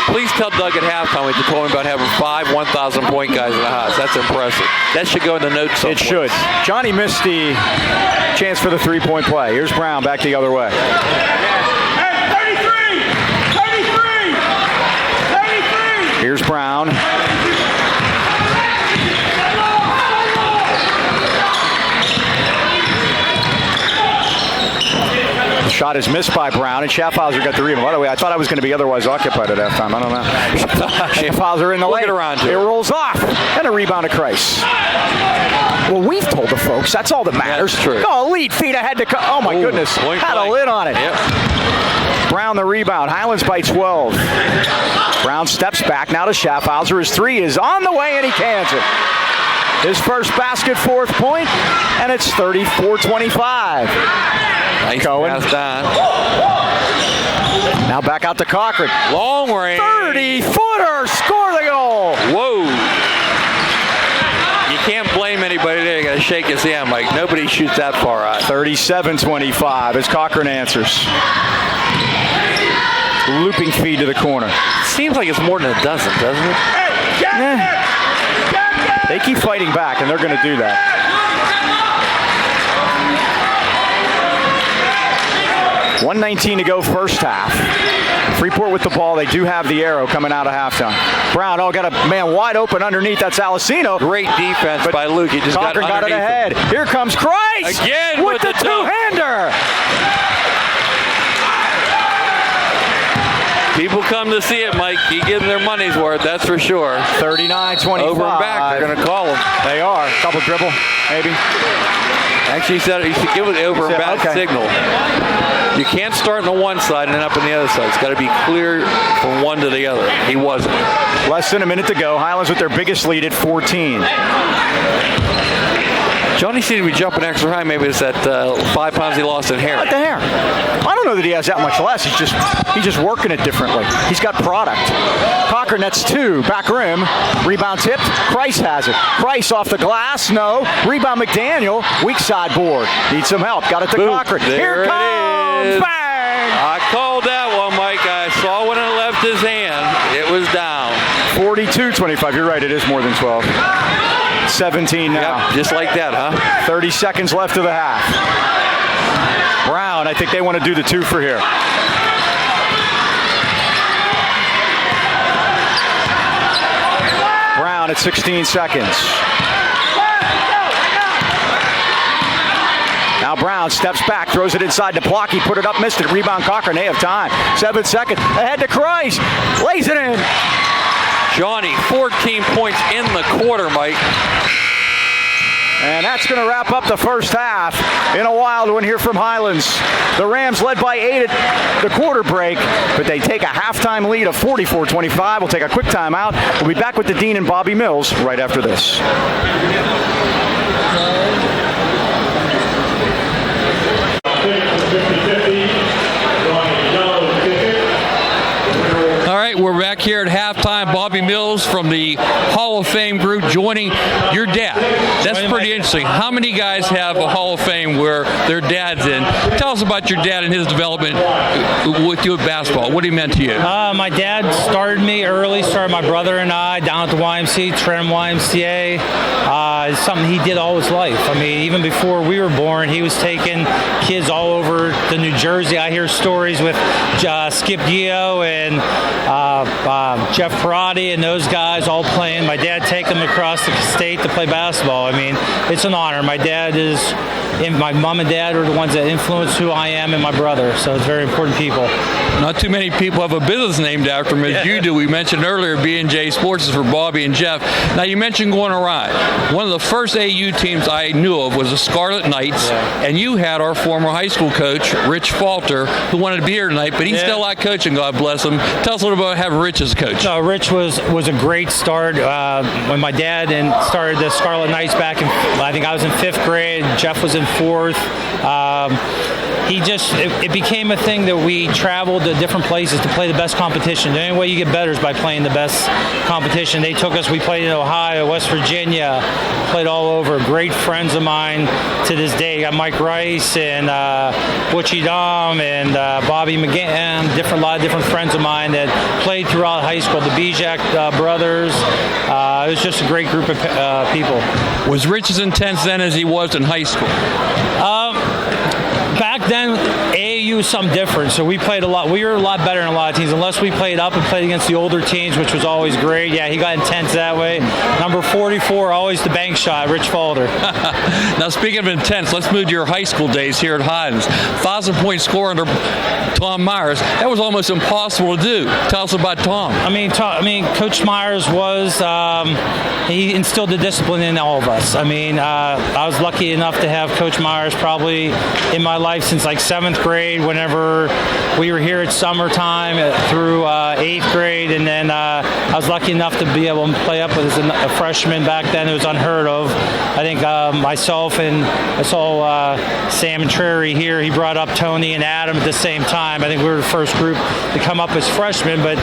Please tell Doug at halftime what you told him about having 5 1,000-point guys in the house. That's impressive. That should go in the notes someplace. It should. Johnny missed the chance for the three-point play. Here's Brown back the other way. Here's Brown. The shot is missed by Brown, and Schaffhauser got the rebound. By the way, I thought I was going to be otherwise occupied at halftime. I don't know. Schaffhauser in the lane. It rolls off. And a rebound to Kreis. Well, we've told the folks. That's all that matters. That's true. Oh, lead feet ahead to... Oh, my goodness. Had a lid on it. Yep. Brown the rebound. Highlands by 12. Brown steps back now to Schaffhauser. His three is on the way, and he cans it. His first basket, 4th point, and it's 34-25. Nice pass down. Now back out to Cochran. Long range. 30-footer. Score the goal. Whoa. You can't blame anybody there. You got to shake his hand, Mike. Nobody shoots that far out. 37-25 as Cochran answers. Looping feed to the corner. Seems like it's more than a dozen, doesn't it? They keep fighting back, and they're going to do that. .119 to go first half. Freeport with the ball. They do have the arrow coming out of halftime. Brown, got a man wide open underneath. That's Alcino. Great defense by Luke. He just Cochran got it ahead. Here comes Kreis. Again with the two-hander. People come to see it, Mike. He gives them their money's worth, that's for sure. 39-25. Over and back, they're going to call him. They are. Double dribble, maybe. Actually, he said he should give it the over and back signal. You can't start on the one side and then up on the other side. It's got to be clear from one to the other. He wasn't. Less than a minute to go. Highlands with their biggest lead at 14. Johnny seemed to be jumping extra high. Maybe it's that 5 pounds he lost in hair. What the hair? I don't know that he has that much less. He's just working it differently. He's got product. Cochran, that's 2. Back rim. Rebound tipped. Kreis has it. Kreis off the glass. No. Rebound McDaniel. Weak side board. Needs some help. Got it to Cochran. Here it comes. Bang! I called that one, Mike. I saw when it left his hand. It was down. 42-25. You're right. It is more than 12. 17 now. Yep, just like that, huh? 30 seconds left of the half. Brown, I think they want to do the 2 for here. Brown at 16 seconds. Now Brown steps back, throws it inside to Pavlik. Put it up, missed it. Rebound Cochran. They have time. 7 seconds. Ahead to Kreis. Lays it in. Johnny, 14 points in the quarter, Mike. And that's going to wrap up the first half in a wild one here from Highlands. The Rams led by 8 at the quarter break, but they take a halftime lead of 44-25. We'll take a quick timeout. We'll be back with the Dean and Bobby Mills right after this. All right, we're back here at halftime. Bobby Mills from the Hall of Fame group joining your dad. That's pretty interesting. How many guys have a Hall of Fame where their dad's in? Tell us about your dad and his development with you at basketball. What he meant to you? My dad started me early, started my brother and I down at the YMCA, Trenton YMCA. It's something he did all his life. I mean, even before we were born, he was taking kids all over the New Jersey. I hear stories with Skip Gio and Jeff Parati and those guys all playing. My dad taking them across the state to play basketball. I mean, it's an honor. My dad is, and my mom and dad are the ones that influence who I am and my brother. So it's very important people. Not too many people have a business named after him as you do. We mentioned earlier B&J Sports is for Bobby and Jeff. Now you mentioned going to ride. One of the first AU teams I knew of was the Scarlet Knights, and you had our former high school coach, Rich Falter, who wanted to be here tonight, but he's still out coaching, God bless him. Tell us a little about having Rich as a coach? No, Rich was a great start. When my dad started the Scarlet Knights back in, I think I was in 5th grade. Jeff was in 4th. It became a thing that we traveled to different places to play the best competition. The only way you get better is by playing the best competition. They took us, we played in Ohio, West Virginia, played all over. Great friends of mine to this day. You got Mike Rice and Butchie Dom and Bobby McGann, a lot of different friends of mine that played throughout high school. The Bijak brothers. It was just a great group of people. Was Rich as intense then as he was in high school? Back then, AAU was something different, so we played a lot. We were a lot better than a lot of teams, unless we played up and played against the older teams, which was always great. Yeah, he got intense that way. Number 44, always the bank shot, Rich Falder. Now, speaking of intense, let's move to your high school days here at Highlands. 1,000-point score under Tom Myers. That was almost impossible to do. Tell us about Tom. I mean, Coach Myers was, he instilled the discipline in all of us. I mean, I was lucky enough to have Coach Myers probably in my life since like 7th grade, whenever we were here at summertime through 8th grade, and then I was lucky enough to be able to play up with as a freshman. Back then it was unheard of. I think myself and I saw Sam and Trary here, he brought up Tony and Adam at the same time. I think we were the first group to come up as freshmen, but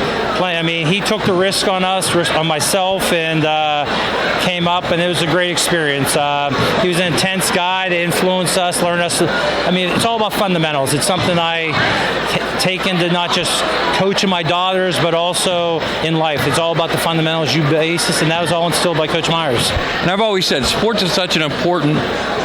he took the risk on us, on myself, and came up, and it was a great experience. He was an intense guy to influence us, learn us. It's all about fundamentals. It's something I take into not just coaching my daughters, but also in life. It's all about the fundamentals, basis, and that was all instilled by Coach Myers. And I've always said sports is such an important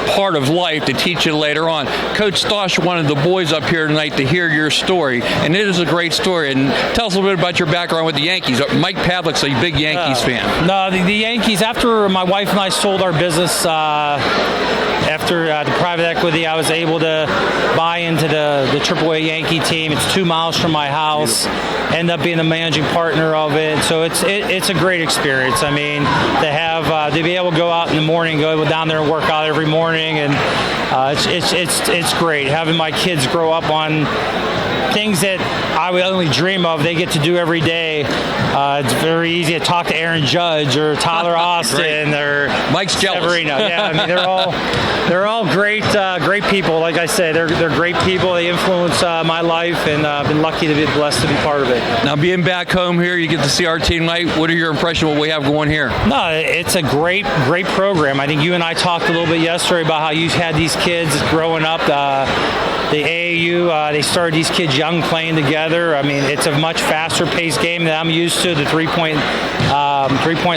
part of life to teach you later on. Coach Stosh wanted the boys up here tonight to hear your story, and it is a great story. And tell us a little bit about your background with the Yankees. Mike Pavlik's a big Yankees fan. No, the Yankees, after my wife and I sold our business, after the private equity, I was able to buy into the AAA Yankee team. It's 2 miles from my house. End up being the managing partner of it. So it's a great experience. To be able to go out in the morning, go down there and work out every morning, and it's great having my kids grow up on things that I would only dream of. They get to do every day. It's very easy to talk to Aaron Judge or Tyler Austin or Mike's jealous. Severino. Yeah, they're all great people. Like I say, they're great people. They influence my life, and I've been lucky to be blessed to be part of it. Now, being back home here, you get to see our team tonight. What are your impressions of what we have going here? No, it's a great program. I think you and I talked a little bit yesterday about how you had these kids growing up. The AAU, they started these kids young playing together. It's a much faster paced game than I'm used to. The three-point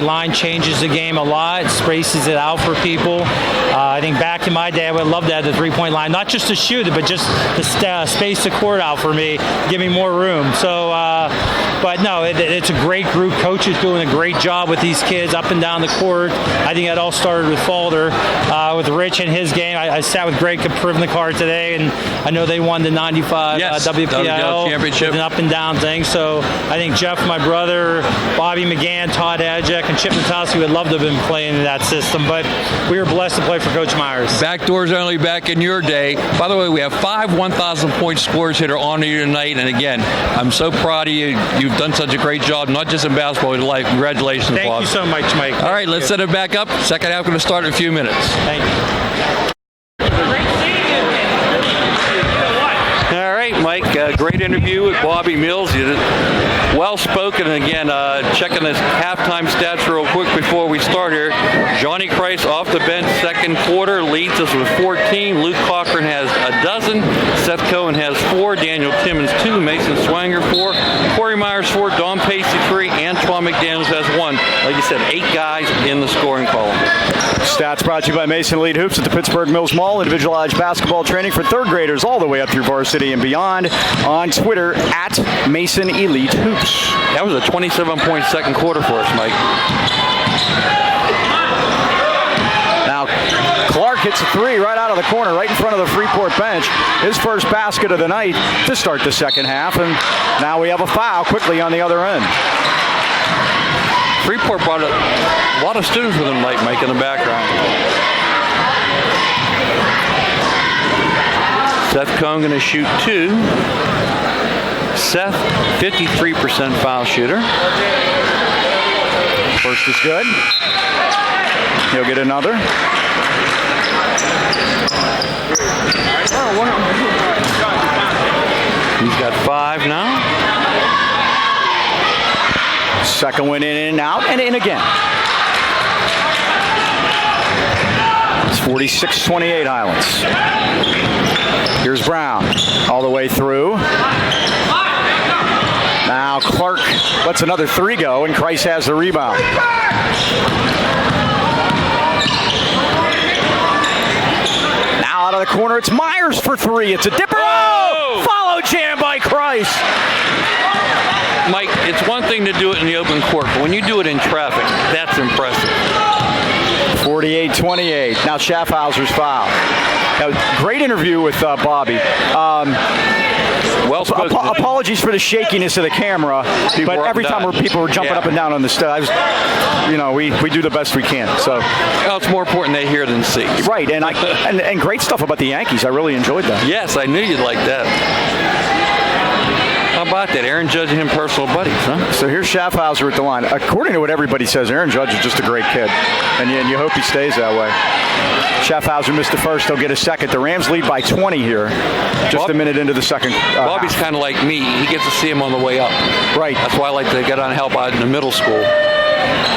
line changes the game a lot. It spaces it out for people. I think back in my day, I would love to have the three-point line, not just to shoot it, but just to space the court out for me, give me more room. So, but no, it's a great group. Coach is doing a great job with these kids up and down the court. I think it all started with Falder, with Rich and his game. I sat with Greg Kaprivnikar today, and I know they won the 95 WPIL championship. With an up and down thing. So I think Jeff, my brother, Bobby McGann, Todd Adjek, and Chip Natowski would love to have been playing in that system, but we were blessed to play for Coach Myers. Back doors only back in your day. By the way, we have 5 1,000-point scores here to honor you tonight. And again, I'm so proud of you. You've done such a great job, not just in basketball, in life. Congratulations, Thank boss. you so much, Mike. All right, let's set it back up. Second half going to start in a few minutes. Thank you. All right, Mike, great interview with Bobby Mills. You did well-spoken. Again, checking the halftime stats real quick before we start here. Johnny Christ off the bench, second quarter, leads us with 14. Luke Cochran has a dozen. Seth Cohen has 4. Daniel Timmons 2. Mason Swanger 4. Corey Myers 4. Don Pacey 3. Antoine McDaniels has 1. Like you said, 8 guys in the scoring column. Stats brought to you by Mason Elite Hoops at the Pittsburgh Mills Mall. Individualized basketball training for third graders all the way up through varsity and beyond. On Twitter at Mason Elite Hoops. That was a 27-point second quarter for us, Mike. Now, Clark hits a 3 right out of the corner, right in front of the Freeport bench. His first basket of the night to start the second half, and now we have a foul quickly on the other end. Freeport brought a lot of students with them tonight, Mike, in the background. Seth Cohen going to shoot 2. Seth, 53% foul shooter. First is good. He'll get another. He's got 5 now. Second one in and out, and in again. It's 46-28 Highlands. Here's Brown all the way through. Now Clark lets another 3 go, and Christ has the rebound. Now out of the corner, it's Myers for 3. It's a dipper. Oh! Follow jam by Christ. Mike, it's one thing to do it in the open court, but when you do it in traffic, that's impressive. 48-28. Now Schaffhauser's foul. Now, great interview with Bobby. Well spoken. Apologies for the shakiness of the camera, but every time people were jumping up and down on the steps, we do the best we can. So, well, it's more important they hear than see. Right, and great stuff about the Yankees. I really enjoyed that. Yes, I knew you'd like that. How about that? Aaron Judge and him personal buddies, huh? So here's Schaffhauser at the line. According to what everybody says, Aaron Judge is just a great kid, and you hope he stays that way. Schaffhauser missed the first. He'll get a second. The Rams lead by 20 here, just a minute into the second. Bobby's kind of like me. He gets to see him on the way up. Right. That's why I like to get on help out in the middle school.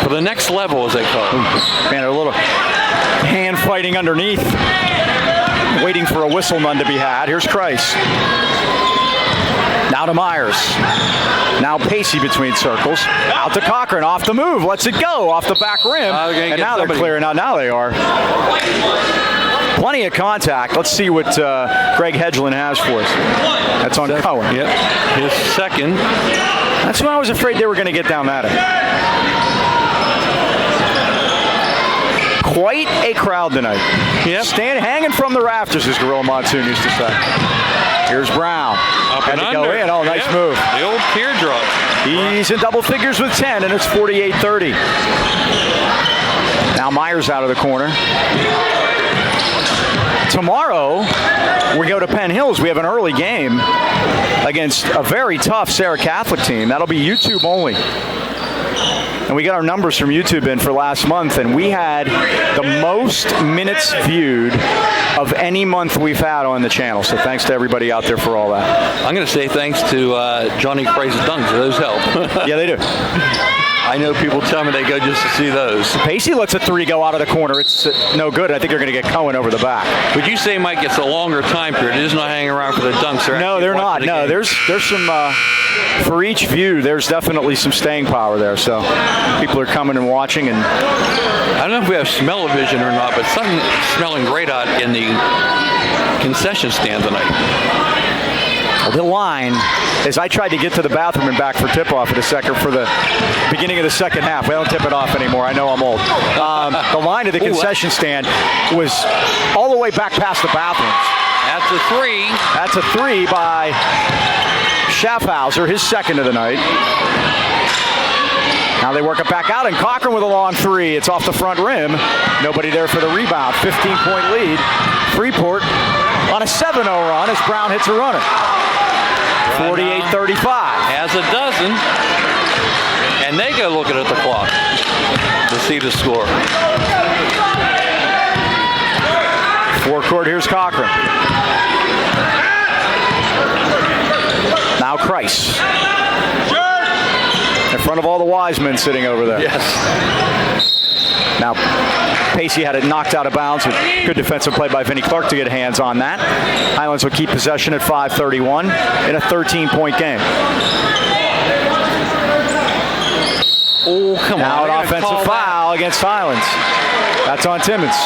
For the next level, as they call it. Man, a little hand fighting underneath. Waiting for a whistle, none to be had. Here's Christ. Now to Myers. Now Pacey between circles. Out to Cochran. Off the move. Lets it go. Off the back rim. And now they're clearing out. Now they are. Plenty of contact. Let's see what Greg Hedgeland has for us. That's on Cohen. Yep. His second. That's when I was afraid they were going to get down that end. Quite a crowd tonight. Yep. Hanging from the rafters, as Gorilla Monsoon used to say. Here's Brown. Up and Had to under. go in. Oh, nice move. The old teardrop. He's in double figures with 10, and it's 48-30. Now Myers out of the corner. Tomorrow, we go to Penn Hills. We have an early game against a very tough Sarah Catholic team. That'll be YouTube only. And we got our numbers from YouTube in for last month, and we had the most minutes viewed of any month we've had on the channel. So thanks to everybody out there for all that. I'm going to say thanks to Johnny Craze's dunks. Those help. Yeah, they do. I know people tell me they go just to see those. Pacey lets a 3 go out of the corner. It's no good. I think they're going to get Cohen over the back. Would you say, Mike, it's a longer time period? It is not hanging around for the dunks. No, they're not. No, there's some, for each view, there's definitely some staying power there. So people are coming and watching. And I don't know if we have smell-o-vision or not, but something's smelling great out in the concession stand tonight. The line, as I tried to get to the bathroom and back for tip-off for the beginning of the second half. We don't tip it off anymore. I know I'm old. The line to the concession stand was all the way back past the bathrooms. That's a 3. That's a 3 by Schaffhauser, his second of the night. Now they work it back out, and Cochran with a long 3. It's off the front rim. Nobody there for the rebound. 15-point lead. Freeport on a 7-0 run as Brown hits a runner. 48-35. Has a dozen. And they go looking at the clock to see the score. Forecourt, here's Cochran. Now Christ. In front of all the wise men sitting over there. Yes. Now, Pacey had it knocked out of bounds. Good defensive play by Vinnie Clark to get hands on that. Highlands will keep possession at 5:31 in a 13-point game. Oh, come now on. Now an offensive foul against Highlands. That's on Timmons.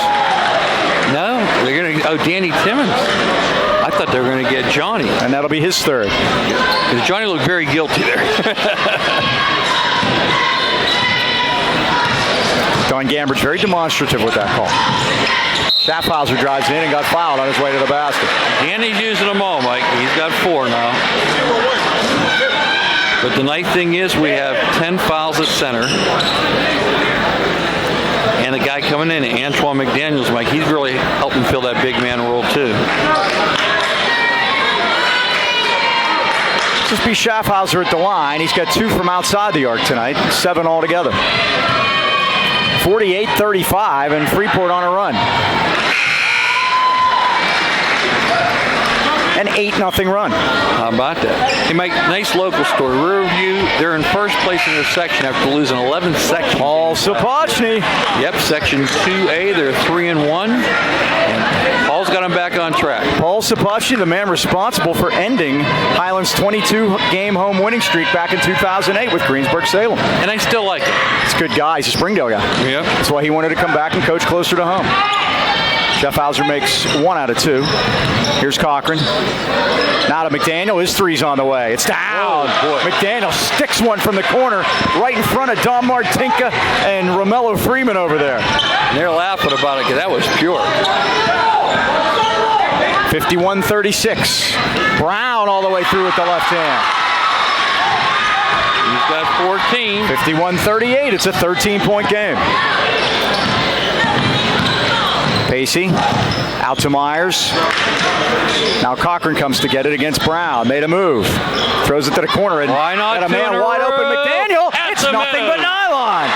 No, they're going to. Oh, Danny Timmons. I thought they were going to get Johnny. And that'll be his third. Because Johnny looked very guilty there. Don Gambridge very demonstrative with that call. Schaffhauser drives in and got fouled on his way to the basket. Danny's using them all, Mike. He's got 4 now. But the nice thing is we have 10 fouls at center. And the guy coming in, Antoine McDaniels, Mike, he's really helping fill that big man role too. just beat Schaffhauser at the line. He's got 2 from outside the arc tonight, 7 altogether. 48-35, and Freeport on a run. An 8-0 run. How about that? Hey, Mike, nice local story. Riverview, they're in first place in their section after losing 11 sections. Paul Sapochny. Yep, Section 2A, they're 3-1. And Paul's got them back on track. Paul Sapochny, the man responsible for ending Highlands' 22-game home winning streak back in 2008 with Greensburg-Salem. And I still like it. He's a good guy. He's a Springdale guy. Yep. That's why he wanted to come back and coach closer to home. Schaffhauser makes 1 out of 2. Here's Cochran. Now to McDaniel. His 3's on the way. It's down. Oh, boy. McDaniel sticks one from the corner right in front of Don Martinka and Romello Freeman over there. And they're laughing about it because that was pure. 51-36. Brown all the way through with the left hand. He's got 14. 51-38. It's a 13-point game. Pacey out to Myers. Now Cochran comes to get it against Brown. Made a move. Throws it to the corner. And why not? got a man wide open. McDaniel. That's it's nothing but nylon.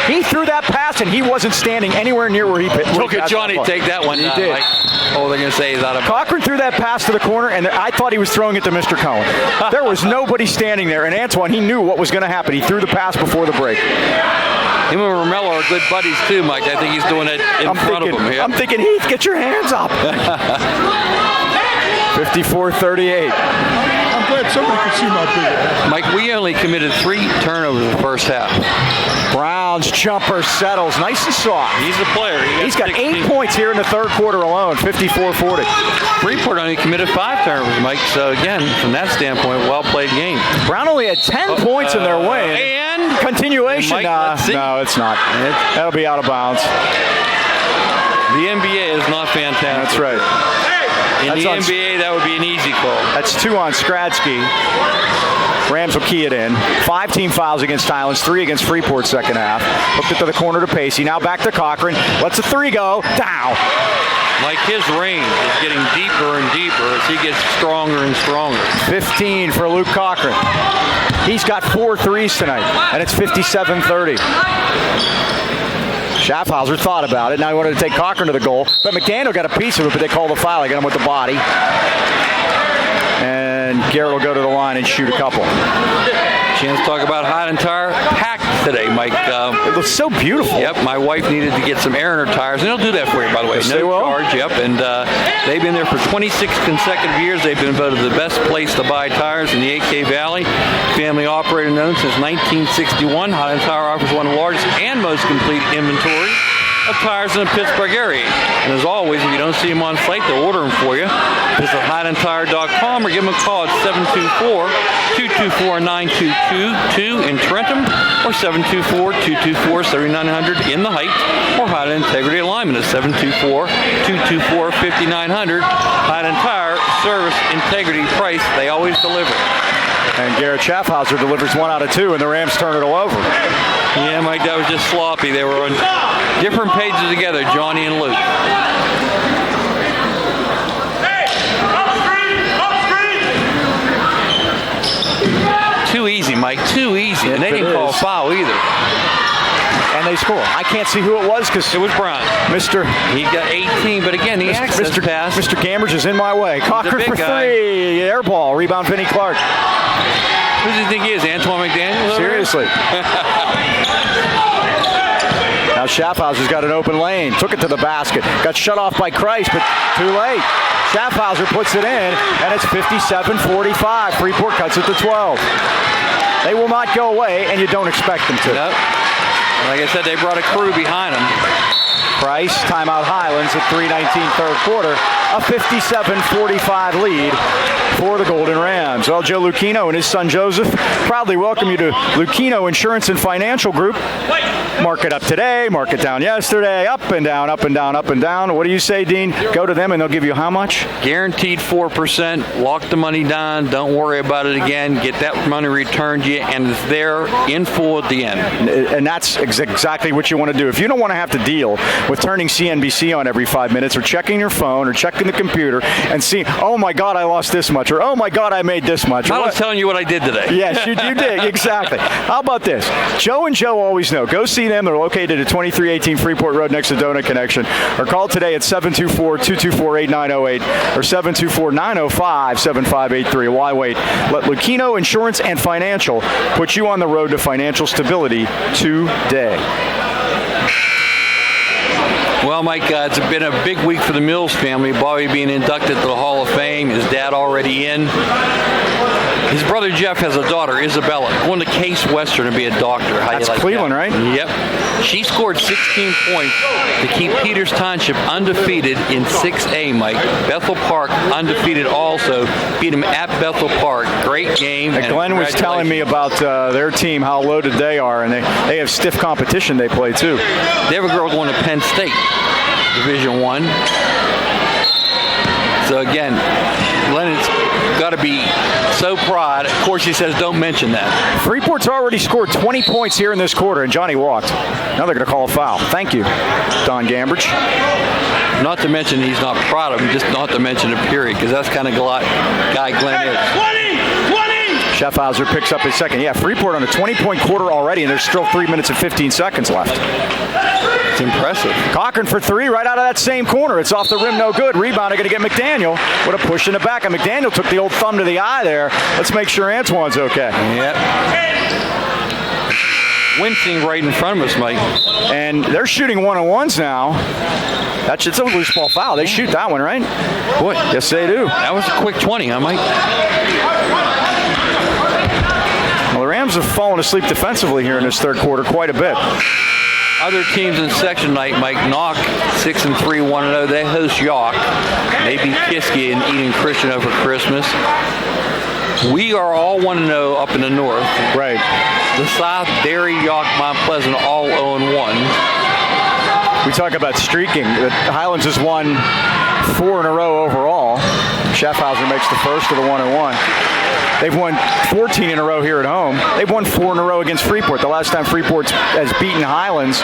He threw that pass and he wasn't standing anywhere near where he pitched. Look at Johnny take that one. He did. Like, oh, they're going to say he's out of. Cochran threw that pass to the corner, and I thought he was throwing it to Mr. Cohen. There was nobody standing there, and Antoine, he knew what was going to happen. He threw the pass before the break. Him and Romello are good buddies too, Mike. I think he's doing it in front of him. Yeah. I'm thinking, Heath, get your hands up. 54-38. I'm glad somebody could see my big. Mike, we only committed 3 turnovers in the first half. Brown's jumper settles nice and soft. He's a player. He's got 16. 8 points here in the third quarter alone, 54-40. Freeport only committed 5 turnovers, Mike. So again, from that standpoint, well-played game. Brown only had 10 points in their win. And continuation. Mike, let's see. No, it's not. That'll be out of bounds. The NBA is not fantastic. That's right. In the NBA, that would be an easy call. That's 2 on Skradsky. Rams will key it in. 5 team fouls against Highlands, 3 against Freeport second half. Hooked it to the corner to Pacey. Now back to Cochran. Lets the 3 go. Down. Like his range is getting deeper and deeper as he gets stronger and stronger. 15 for Luke Cochran. He's got 4 threes tonight, and it's 57-30. Schaffhauser thought about it. Now he wanted to take Cochran to the goal, but McDaniel got a piece of it, but they called the foul. They got him with the body. And Garrett will go to the line and shoot a couple. Chance to talk about Highland Tire packed today, Mike. It looks so beautiful. Yep, my wife needed to get some air in her tires, and they'll do that for you, by the way. Yes, no they will. charge, yep. And they've been there for 26 consecutive years. They've been voted the best place to buy tires in the AK Valley. Family operator known since 1961. Highland Tire offers one of the largest and most complete inventory of tires in the Pittsburgh area. And as always, if you don't see them on site, they'll order them for you. Visit HighlandTire.com or give them a call at 724-224-9222 in Trenton or 724-224-7900 in the Heights or Highland Integrity Alignment at 724-224-5900. Highland Tire, service, integrity, price, they always deliver. And Garrett Schaffhauser delivers 1 out of 2, and the Rams turn it all over. Yeah, Mike, that was just sloppy. They were on different pages together, Johnny and Luke. Too easy, Mike, too easy. And they didn't call a foul either. And they score. I can't see who it was because it was Brown. He got 18, but again, the access pass. Mr. Gammers is in my way. Cochran for 3. Air ball. Rebound, Vinny Clark. Who does he think he is? Antoine McDaniel? Seriously. Now Schaffhauser's got an open lane. Took it to the basket. Got shut off by Christ, but too late. Schaffhauser puts it in, and it's 57-45. Freeport cuts it to 12. They will not go away, and you don't expect them to. Nope. Like I said, they brought a crew behind them. Price, timeout Highlands at 3:19 third quarter. A 57-45 lead for the Golden Rams. Well, Joe Lucchino and his son Joseph proudly welcome you to Lucchino Insurance and Financial Group. Market up today, market down yesterday, up and down, up and down, up and down. What do you say, Dean? Go to them and they'll give you how much? Guaranteed 4%. Lock the money down. Don't worry about it again. Get that money returned to you, and it's there in full at the end. And that's exactly what you want to do. If you don't want to have to deal with turning CNBC on every 5 minutes or checking your phone or check in the computer and seeing, oh my God, I lost this much, or oh my God, I made this much. I was telling you what I did today. Yes, you did. Exactly. How about this? Joe and Joe always know. Go see them. They're located at 2318 Freeport Road next to Donut Connection. Or call today at 724-224-8908 or 724-905-7583. Why wait? Let Lucchino Insurance and Financial put you on the road to financial stability today. Well, Mike, it's been a big week for the Mills family. Bobby being inducted to the Hall of Fame, his dad already in. His brother Jeff has a daughter, Isabella, going to Case Western to be a doctor. How That's you like Cleveland, that? right? Yep. She scored 16 points to keep Peters Township undefeated in 6A, Mike. Bethel Park undefeated also. Beat him at Bethel Park. Great game. And Glenn was telling me about their team, how loaded they are, and they have stiff competition they play too. They have a girl going to Penn State, Division I. So again, Glenn's got to be so proud. Of course, he says don't mention that. Freeport's already scored 20 points here in this quarter, and Johnny walked. Now they're going to call a foul. Thank you, Don Gambridge. Not to mention he's not proud of him, just not to mention a period, because that's kind of guy Glenn is. 20! Schaffhauser picks up his second. Yeah, Freeport on a 20-point quarter already, and there's still 3 minutes and 15 seconds left. It's impressive. Cochran for three right out of that same corner. It's off the rim, no good. Rebound, going to get McDaniel. What a push in the back. And McDaniel took the old thumb to the eye there. Let's make sure Antoine's okay. Yep. Wincing right in front of us, Mike. And they're shooting one-on-ones now. That's just a loose ball foul. They shoot that one, right? Boy, yes, they do. That was a quick 20, huh, Mike? Well, the Rams have fallen asleep defensively here in this third quarter quite a bit. Other teams in section tonight, Mike, Knock 6-3, 1-0. They host York. They beat Kiski and Eden Christian over Christmas. We are all 1-0 up in the north. Right. The South, Derry, York, Mount Pleasant, all 0-1. We talk about streaking. The Highlands has won 4 in a row overall. Schaffhauser makes the first of the 1-1. They've won 14 in a row here at home. They've won 4 in a row against Freeport. The last time Freeport has beaten Highlands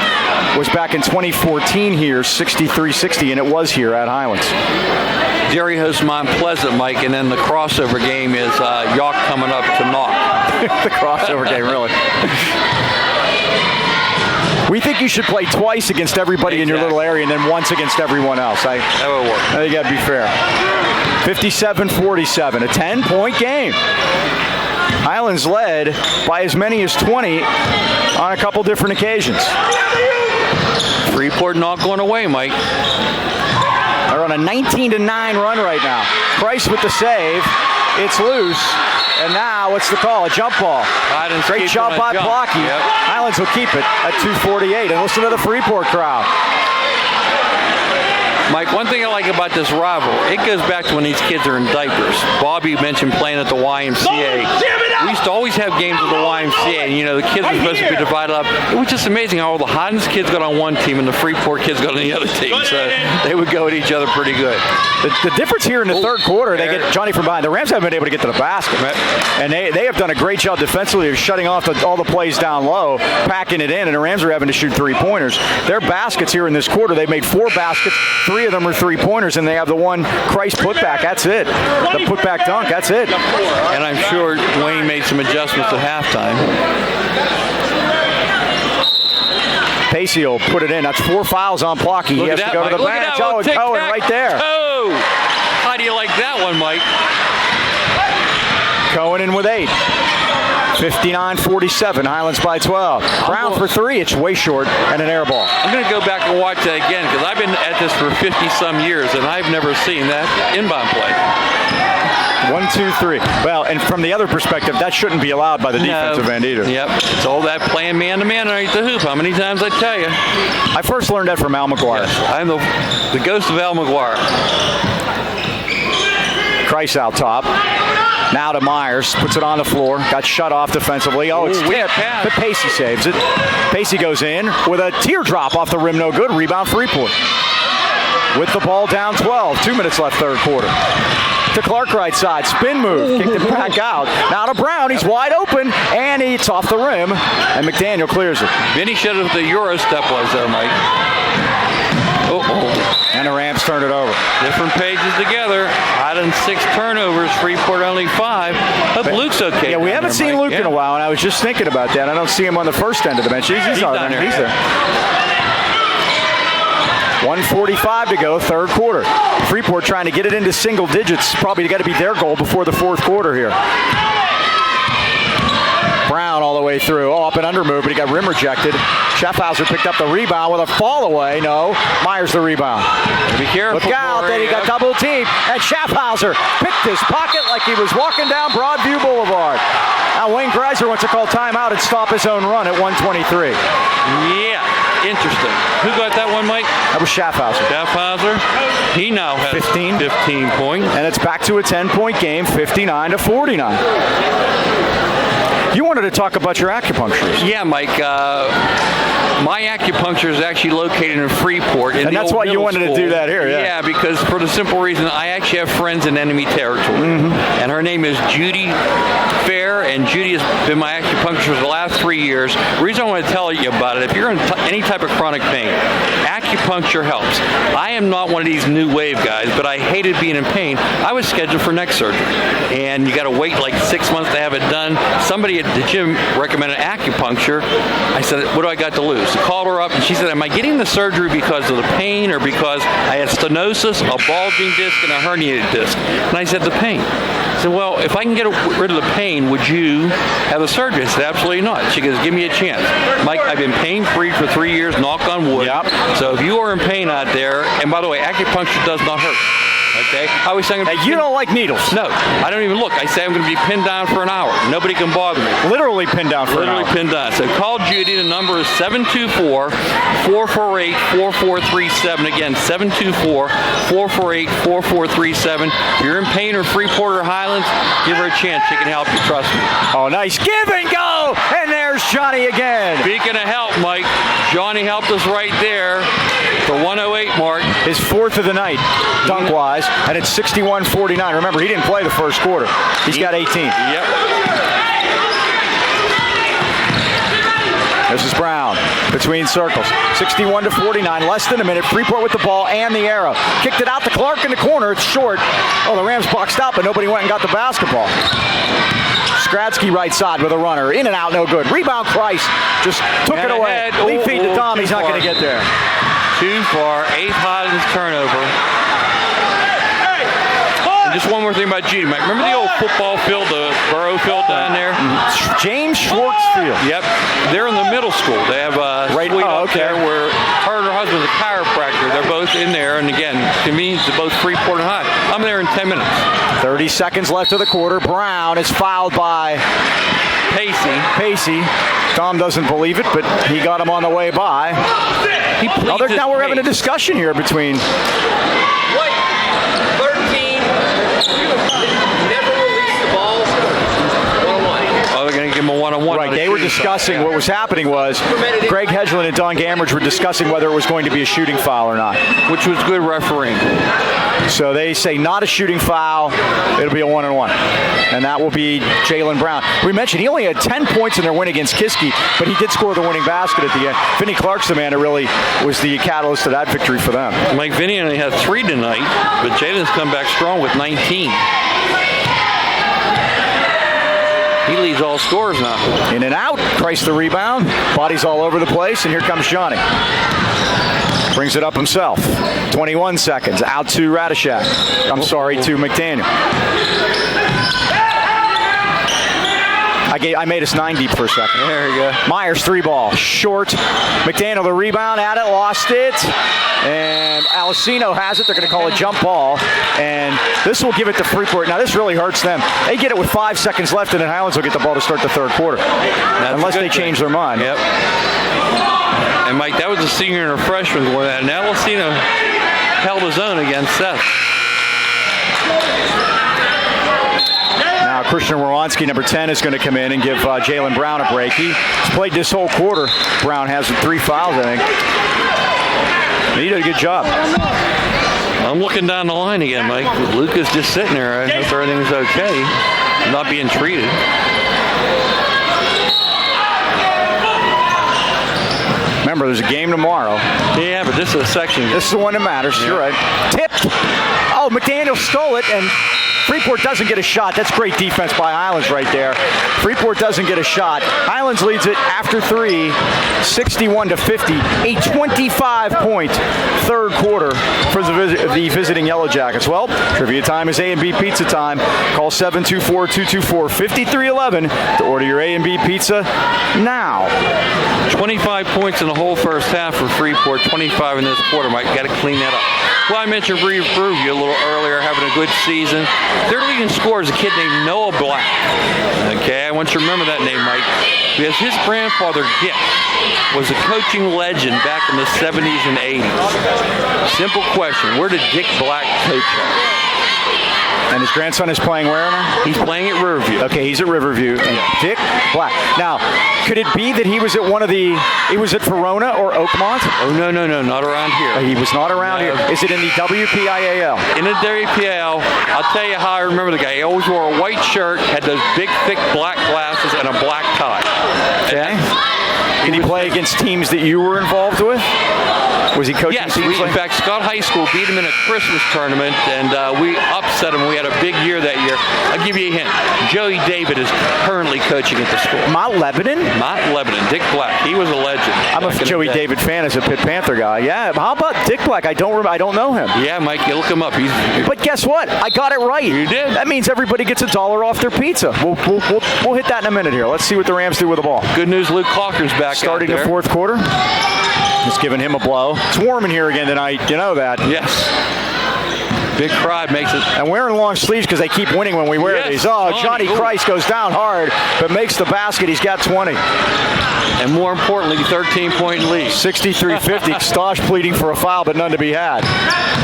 was back in 2014 here, 63-60, and it was here at Highlands. Derry hosts Mount Pleasant, Mike, and then the crossover game is York coming up to Knock. The crossover game, really. We think you should play twice against everybody in your little area and then once against everyone else. That would work. I think that'd be fair. 57-47, a 10-point game. Highlands led by as many as 20 on a couple different occasions. Freeport not going away, Mike. They're on a 19-9 run right now. Price with the save. It's loose. And now, what's the call? A jump ball. Great job by Blocky. Yep. Highlands will keep it at 2:48. And listen to the Freeport crowd. Mike, one thing I like about this rival, it goes back to when these kids are in diapers. Bobby mentioned playing at the YMCA. We used to always have games at the YMCA, and the kids were supposed to be divided up. It was just amazing how all the Highlands kids got on one team and the Freeport kids got on the other team. So they would go at each other pretty good. The difference here in the third quarter, they get Johnny from behind. The Rams haven't been able to get to the basket. Right. And they have done a great job defensively of shutting off all the plays down low, packing it in, and the Rams are having to shoot three-pointers. Their baskets here in this quarter, they made 4 baskets. 3 of them are three-pointers, and they have the one Christ putback. That's it. The putback dunk. That's it. And I'm sure Wayne made some adjustments at halftime. Pacey will put it in. That's 4 fouls on Blocky. He has to go to the bench. Oh, and Cohen right there. Oh, how do you like that one, Mike? Cohen in with 8. 59-47, Highlands by 12. Brown for 3, it's way short, and an air ball. I'm going to go back and watch that again because I've been at this for 50-some years, and I've never seen that inbound play. 1, 2, 3. Well, and from the other perspective, that shouldn't be allowed by the defensive end either. Yep, it's all that playing man-to-man underneath the hoop. How many times I tell you? I first learned that from Al McGuire. Yes, I'm the ghost of Al McGuire. Christ out top. Now to Myers, puts it on the floor, got shut off defensively. Oh, it's tipped, but Pacey saves it. Pacey goes in with a teardrop off the rim, no good. Rebound Freeport. With the ball down 12, 2 minutes left third quarter. To Clark right side, spin move, kicked it back out. Now to Brown, he's wide open, and it's off the rim, and McDaniel clears it. Vinny showed us what the Euro step was there, Mike. And the Rams turned it over. Different pages together. Highlands 6 turnovers, Freeport only 5. Hope Luke's okay. Yeah, we haven't seen Luke in a while, and I was just thinking about that. I don't see him on the first end of the bench. He's not down there. there. He's there. 1:45 to go, third quarter. Freeport trying to get it into single digits. Probably got to be their goal before the fourth quarter here. Brown all the way through. Up and under move, but he got rim rejected. Schaffhauser picked up the rebound with a fall away. No, Myers the rebound. Be careful. Look out, then he got double teamed. And Schaffhauser picked his pocket like he was walking down Broadview Boulevard. Now Wayne Greiser wants to call timeout and stop his own run at 1:23. Yeah, interesting. Who got that one, Mike? That was Schaffhauser. Schaffhauser. He now has 15 points. And it's back to a 10-point game, 59-49. You wanted to talk about your acupuncturists. Yeah, Mike. My acupuncture is actually located in Freeport. And that's why you wanted to do that here, yeah. Yeah, because for the simple reason, I actually have friends in enemy territory. And her name is Judy Fair, and Judy has been my acupuncturist for the last 3 years. The reason I want to tell you about it, if you're in any type of chronic pain, acupuncture helps. I am not one of these new wave guys, but I hated being in pain. I was scheduled for neck surgery, and you got to wait like 6 months to have it done. Somebody at the gym recommended acupuncture. I said, what do I got to lose? I called her up, and she said, am I getting the surgery because of the pain or because I had stenosis, a bulging disc, and a herniated disc? And I said, the pain. I said, well, if I can get rid of the pain, would you have the surgery? I said, absolutely not. She goes, give me a chance. Mike, I've been pain-free for 3 years, knock on wood. Yep. So if you are in pain out there, and by the way, acupuncture does not hurt. Okay? I always say You don't like needles. No, I don't even look. I say I'm going to be pinned down for an hour. Nobody can bother me. Literally pinned down for an hour. Literally pinned down. So call Judy. The number is 724-448-4437. Again, 724-448-4437. If you're in pain or Freeport or Highlands, give her a chance. She can help you. Trust me. Oh, nice give and go. And there's Johnny again. Speaking of help, Mike, Johnny helped us right there. The 108 mark. His fourth of the night, dunk-wise, and it's 61-49. Remember, he didn't play the first quarter. He's got 18. Yep. This is Brown between circles. 61-49, less than a minute. Freeport with the ball and the arrow. Kicked it out to Clark in the corner. It's short. Oh, the Rams boxed out, but nobody went and got the basketball. Skradsky right side with a runner. In and out, no good. Rebound, Christ. Just took it away. Lead feed to Tom. He's not going to get there. Too far. 8 Highlands turnover. And just one more thing about Judy. Remember the old football field, the Burrow field down there? James Schwartz Field. Yep. They're in the middle school. They have a suite up there where her and her husband's a chiropractor. They're both in there. And again, convenience to both Freeport and High. I'm there in 10 minutes. 30 seconds left of the quarter. Brown is fouled by Pacey. Tom doesn't believe it, but he got him on the way by. Now we're having a discussion here between... Wait, 13, never released the ball, 1-on-1. Oh, they're going to give him a one-on-one. Right, they were discussing, what was happening was Greg Hedgeland and Don Gamridge were discussing whether it was going to be a shooting foul or not. Which was good refereeing. So they say not a shooting foul, it'll be a 1-on-1. And that will be Jalen Brown. We mentioned he only had 10 points in their win against Kiski, but he did score the winning basket at the end. Vinny Clark's the man who really was the catalyst to that victory for them. Mike Vinny only had 3 tonight, but Jalen's come back strong with 19. He leads all scorers now. In and out, Christ the rebound. Bodies all over the place, and here comes Johnny. Brings it up himself. 21 seconds. Out to Radishak. To McDaniel. I made us 9 deep for a second. There we go. Myers 3 ball. Short. McDaniel the rebound. At it. Lost it. And Alessino has it. They're going to call a jump ball. And this will give it to Freeport. Now this really hurts them. They get it with 5 seconds left, and then Highlands will get the ball to start the third quarter. Unless they change their mind. Yep. And Mike, that was a senior and a freshman going at it. And Alessino held his own against Seth. Now Christian Woronski, number 10, is going to come in and give Jalen Brown a break. He's played this whole quarter. Brown has 3 fouls, I think. He did a good job. I'm looking down the line again, Mike. Luca's just sitting there. I hope everything's okay. Not being treated. Remember, there's a game tomorrow. Yeah, but this is a section. This is the one that matters. You're right. Tipped. Oh, McDaniel stole it, and Freeport doesn't get a shot. That's great defense by Highlands right there. Freeport doesn't get a shot. Highlands leads it after 3, 61-50. A 25-point third quarter for the visiting Yellow Jackets. Well, trivia time is A&B Pizza time. Call 724-224-5311 to order your A&B Pizza now. 25 points in the whole first half for Freeport, 25 in this quarter. Mike, got to clean that up. Well, I mentioned Review a little earlier, having a good season. Their leading scorer is a kid named Noah Black. Okay, I want you to remember that name, Mike, because his grandfather, Dick, was a coaching legend back in the 70s and 80s. Simple question, where did Dick Black coach at? And his grandson is playing where now? He's playing at Riverview. Okay, he's at Riverview. And Dick Black. Now, could it be that he was at he was at Verona or Oakmont? Oh, no, not around here. He was not around here. Is it in the WPIAL? In the WPIAL, I'll tell you how I remember the guy. He always wore a white shirt, had those big, thick black glasses, and a black tie. Okay. Did he play against teams that you were involved with? Was he coaching Yes, teams? in fact, Scott High School beat him in a Christmas tournament, and we upset him. We had a big year that year. I'll give you a hint. Joey David is currently coaching at the school. Mount Lebanon? Mount Lebanon. Dick Black. He was a legend. I'm a Joey David fan as a Pitt Panther guy. Yeah, how about Dick Black? I don't know him. Yeah, Mike, you look him up. But guess what? I got it right. You did. That means everybody gets $1 off their pizza. We'll hit that in a minute here. Let's see what the Rams do with the ball. Good news, Luke Cochran's back starting out there. The fourth quarter. Just giving him a blow. It's warm in here again tonight. You know that. Yes. Big crowd makes it. And wearing long sleeves because they keep winning when we wear these. Oh, Johnny Christ goes down hard, but makes the basket. He's got 20. And more importantly, 13-point lead. 63-50. Stosh pleading for a foul, but none to be had.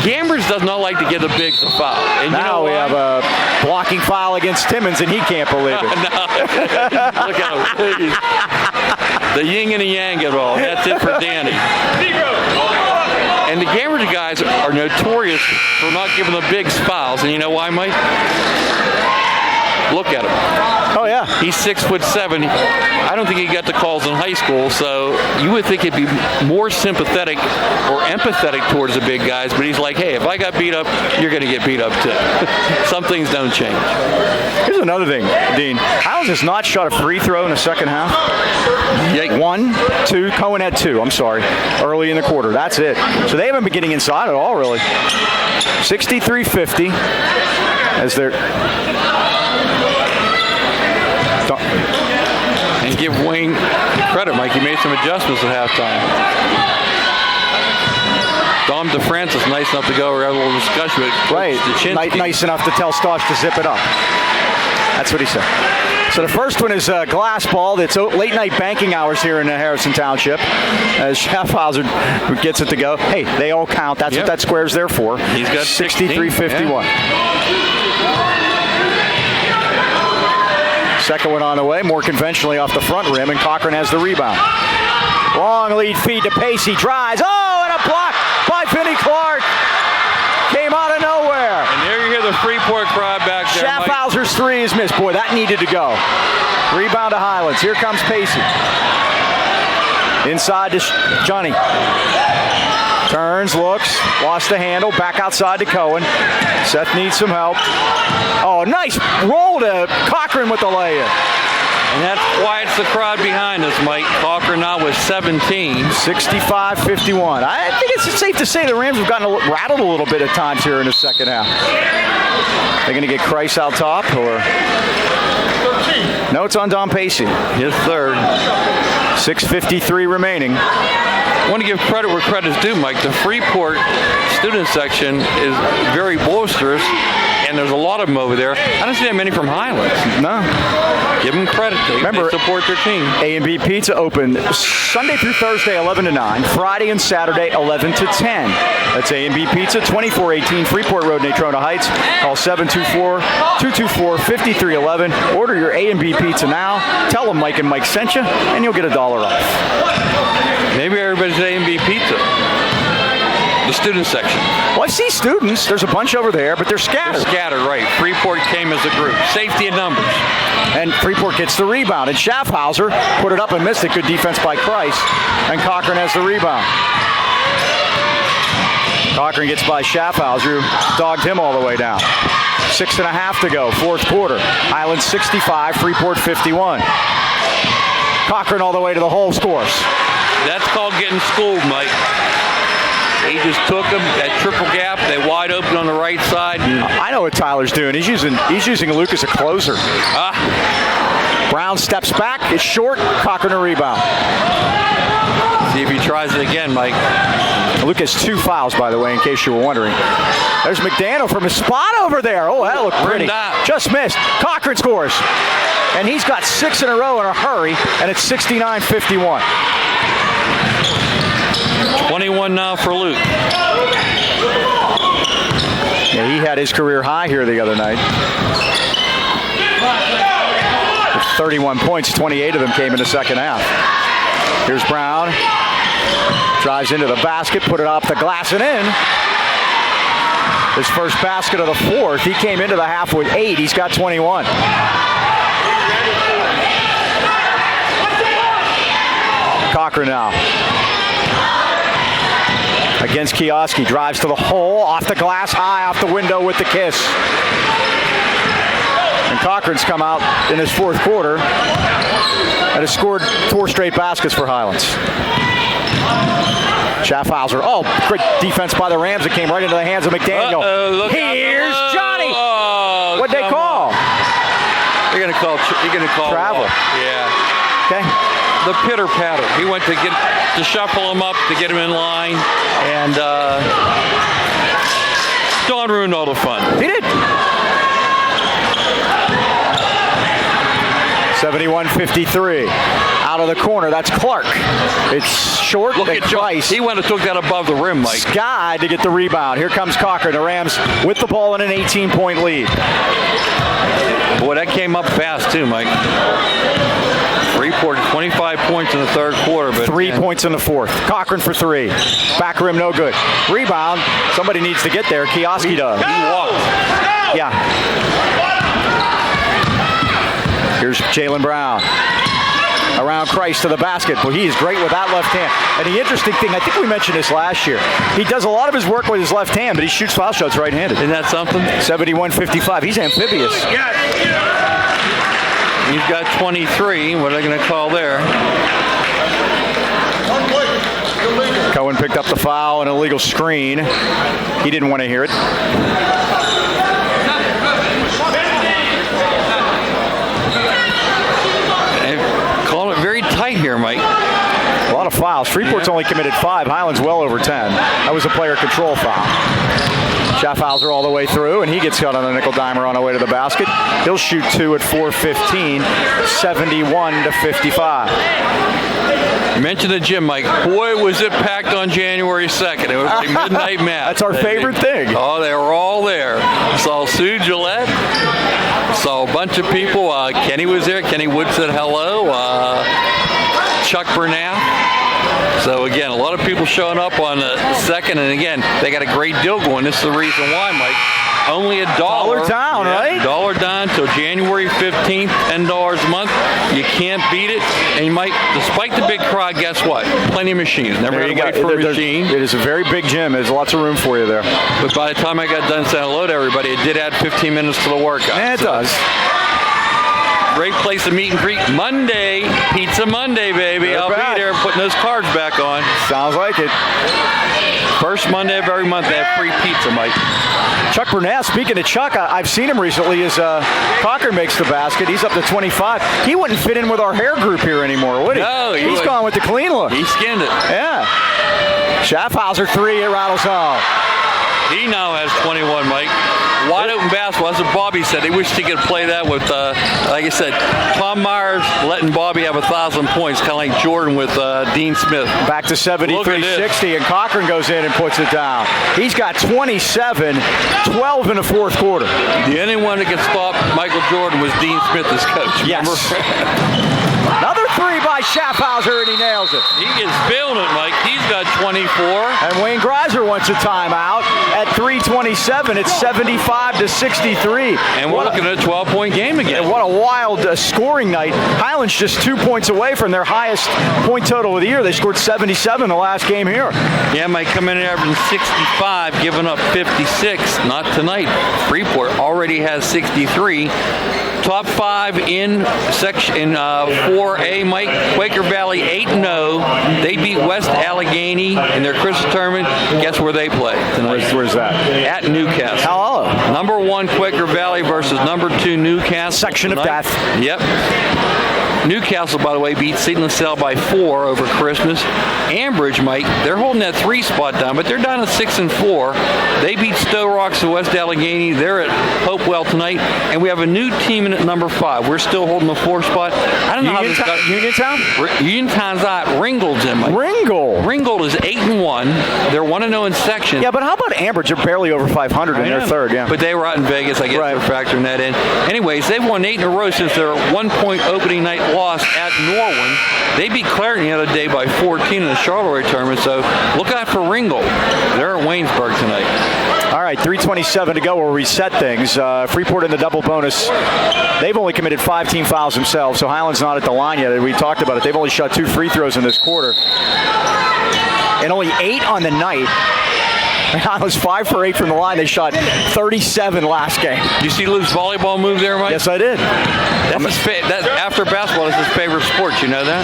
Gambers does not like to give the bigs a foul. And now we have a blocking foul against Timmons, and he can't believe it. Look at him. The yin and the yang of it all. That's it for Danny. And the Gamers guys are notorious for not giving the bigs fouls. And you know why, Mike? Look at him. Oh, yeah. He's 6'7". I don't think he got the calls in high school, so you would think he'd be more sympathetic or empathetic towards the big guys, but he's like, hey, if I got beat up, you're going to get beat up too. Some things don't change. Here's another thing, Dean. Highlands has not shot a free throw in the second half. Yeah. 1, 2. Cohen had 2, I'm sorry, early in the quarter. That's it. So they haven't been getting inside at all, really. 63-50 as they're... And give Wayne credit, Mike. He made some adjustments at halftime. Dom DeFrancis nice enough to go over, have a little discussion with right. Nice enough to tell Stosh to zip it up. That's what he said. So the first one is glass ball. It's late night banking hours here in Harrison Township. As Schaffhauser gets it to go. Hey, they all count. That's what that square's there for. He's got 63-51. Second one on the way, more conventionally off the front rim, and Cochran has the rebound. Long lead feed to Pacey, drives. Oh, and a block by Vinnie Clark. Came out of nowhere. And there you hear the Freeport crowd back there. Schaffhauser's three is missed. Boy, that needed to go. Rebound to Highlands. Here comes Pacey. Inside to Johnny. Turns, looks, lost the handle, back outside to Cohen. Seth needs some help. Oh, nice roll to Cochran with the lay-in. And that quiets the crowd behind us, Mike. Cochran now with 17. 65-51. I think it's safe to say the Rams have gotten rattled a little bit at times here in the second half. They're going to get Christ out top, or... No, it's on Don Pacey. His third. 6:53 remaining. I want to give credit where credit's due, Mike. The Freeport student section is very boisterous, and there's a lot of them over there. I don't see that many from Highlands. No. Give them credit. They support their team. A&B Pizza open Sunday through Thursday, 11 to 9. Friday and Saturday, 11 to 10. That's A&B Pizza, 2418 Freeport Road, Natrona Heights. Call 724-224-5311. Order your A&B Pizza now. Tell them Mike and Mike sent you, and you'll get $1 off. Maybe everybody's A&B Pizza. The student section. Well, I see students. There's a bunch over there, but they're scattered. They're scattered, right. Freeport came as a group. Safety in numbers. And Freeport gets the rebound. And Schaffhauser put it up and missed it. Good defense by Christ. And Cochran has the rebound. Cochran gets by Schaffhauser, who dogged him all the way down. 6.5 to go, fourth quarter. Highlands 65, Freeport 51. Cochran all the way to the hole, scores. That's called getting schooled, Mike. He just took him, that triple gap, they wide open on the right side. I know what Tyler's doing. He's using Luke as a closer. Brown steps back, it's short, Cochran a rebound. See if he tries it again, Mike. Luke has 2 fouls, by the way, in case you were wondering. There's McDaniel from his spot over there. Oh, that looked pretty. Just missed. Cochran scores. And he's got 6 in a row in a hurry, and it's 69-51. 21 now for Luke. Yeah, he had his career high here the other night. With 31 points, 28 of them came in the second half. Here's Brown. Drives into the basket, put it off the glass and in. His first basket of the fourth. He came into the half with 8. He's got 21. Cochran now. Against Kioski, drives to the hole, off the glass, high, off the window with the kiss. And Cochran's come out in his fourth quarter and has scored 4 straight baskets for Highlands. Schaffhauser, great defense by the Rams. It came right into the hands of McDaniel. Here's Johnny. What'd they call? You're gonna call travel. Yeah. Okay. The pitter patter. He went to shuffle him up to get him in line, and Don ruined all the fun. He did. 71-53. Out of the corner, that's Clark. It's short. Look at Price. He went and took that above the rim, Mike. Sky to get the rebound. Here comes Cochran. The Rams with the ball in an 18-point lead. Boy, that came up fast too, Mike. Freeport 25 points in the third quarter, but 3 points in the fourth. Cochran for 3. Back rim, no good. Rebound. Somebody needs to get there. Kioski does. He walked. Yeah. Here's Jalen Brown. Around Christ to the basket. Well, he is great with that left hand. And the interesting thing, I think we mentioned this last year, he does a lot of his work with his left hand, but he shoots foul shots right-handed. Isn't that something? 71-55. He's amphibious. He's got 23. What are they going to call there? Cohen picked up the foul, an illegal screen. He didn't want to hear it. Calling it very tight here, Mike. A lot of fouls. Freeport's only committed 5. Highlands well over 10. That was a player control foul. Schaffhauser all the way through, and he gets cut on a nickel dimer on the way to the basket. He'll shoot 2 at 4:15, 71-55. You mentioned the gym, Mike. Boy, was it packed on January 2nd. It was like midnight mass. That's our favorite thing. Oh, they were all there. Saw Sue Gillette. Saw a bunch of people. Kenny was there. Kenny Wood said hello. Chuck Bernath. So again, a lot of people showing up on the second, and again, they got a great deal going. This is the reason why, Mike. Only $1. $1 down, right? $1 down till January 15th, $10 a month. You can't beat it. And you might, despite the big crowd, guess what? Plenty of machines. Never got to wait for a machine. It is a very big gym. There's lots of room for you there. But by the time I got done saying hello to everybody, it did add 15 minutes to the workout. Yeah, it does. Great place to meet and greet. Monday, Pizza Monday, baby. I'll be there putting those cards back on. Sounds like it. First Monday of every month, they have free pizza, Mike. Chuck Bernath, speaking of Chuck, I've seen him recently as Cochran makes the basket. He's up to 25. He wouldn't fit in with our hair group here anymore, would he? No. He's gone with the clean look. He skinned it. Yeah. Schaffhauser 3, it rattles home. He now has 21, Mike. Wide open basketball. That's what Bobby said. He wished he could play that with, like I said, Tom Myers letting Bobby have 1,000 points, kind of like Jordan with Dean Smith. Back to 73-60, and Cochran goes in and puts it down. He's got 27, 12 in the fourth quarter. The only one that could stop Michael Jordan was Dean Smith as coach. Yes. Another 3 by Schaffhauser, and he nails it. He is feeling it, Mike. He's got 24. And Wayne Greiser wants gets a timeout. At 3:27, it's 75-63. And we're looking at a 12-point game again. And what a wild scoring night. Highlands just 2 points away from their highest point total of the year. They scored 77 the last game here. Yeah, might come in averaging 65, giving up 56. Not tonight. Freeport already has 63. Top 5 in section 4A, Mike. Quaker Valley 8-0. They beat West Allegheny in their Christmas tournament. Guess where they play tonight? Where's that? At Newcastle. Hello. Number 1 Quaker Valley versus number 2 Newcastle. Section of tonight. death. Yep. Newcastle, by the way, beat Seton LaSalle by 4 over Christmas. Ambridge, Mike, they're holding that 3 spot down, but they're down at 6-4. They beat Stowe Rocks and West Allegheny. They're at Hopewell tonight, and we have a new team in at number 5. We're still holding the 4 spot. I don't know how this got. Uniontown? Uniontown's out. Ringgold's in, Mike. Ringgold is 8-1. They're 1-0 in section. Yeah, but how about Ambridge? They're barely over 500 in their third. Yeah, but they were out in Vegas. I guess they're factoring that in. Anyways, they've won 8 in a row since their 1-point opening night loss at Norwin. They beat Clareton the other day by 14 in the Charleroi tournament. So look out for Ringgold. They're at Waynesburg tonight. All right, 3:27 to go. We'll reset things. Freeport in the double bonus. They've only committed 5 team fouls themselves, so Highlands not at the line yet. We talked about it. They've only shot 2 free throws in this quarter, and only 8 on the night. Highlands 5 for 8 from the line. They shot 37 last game. You see Luke's volleyball move there, Mike? Yes, I did. That's after basketball, it's his favorite sport. You know that?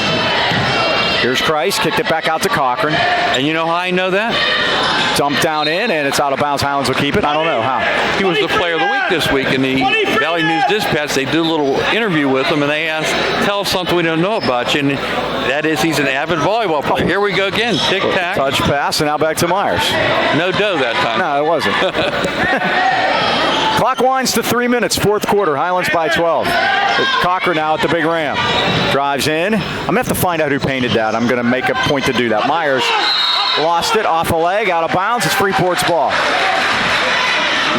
Here's Christ, kicked it back out to Cochran. And you know how I know that? Dumped down in, and it's out of bounds. Highlands will keep it. I don't know how. He was the player of the week this week in the Valley News Dispatch. They did a little interview with him, and they asked, tell us something we don't know about you. And that is, he's an avid volleyball player. Here we go again. Tic-tac. Touch pass, and now back to Myers. No dough that time. No, it wasn't. Clock winds to 3 minutes, fourth quarter. Highlands by 12. Cochran now at the big ram. Drives in. I'm going to have to find out who painted that. I'm going to make a point to do that. Myers lost it off a leg, out of bounds. It's Freeport's ball.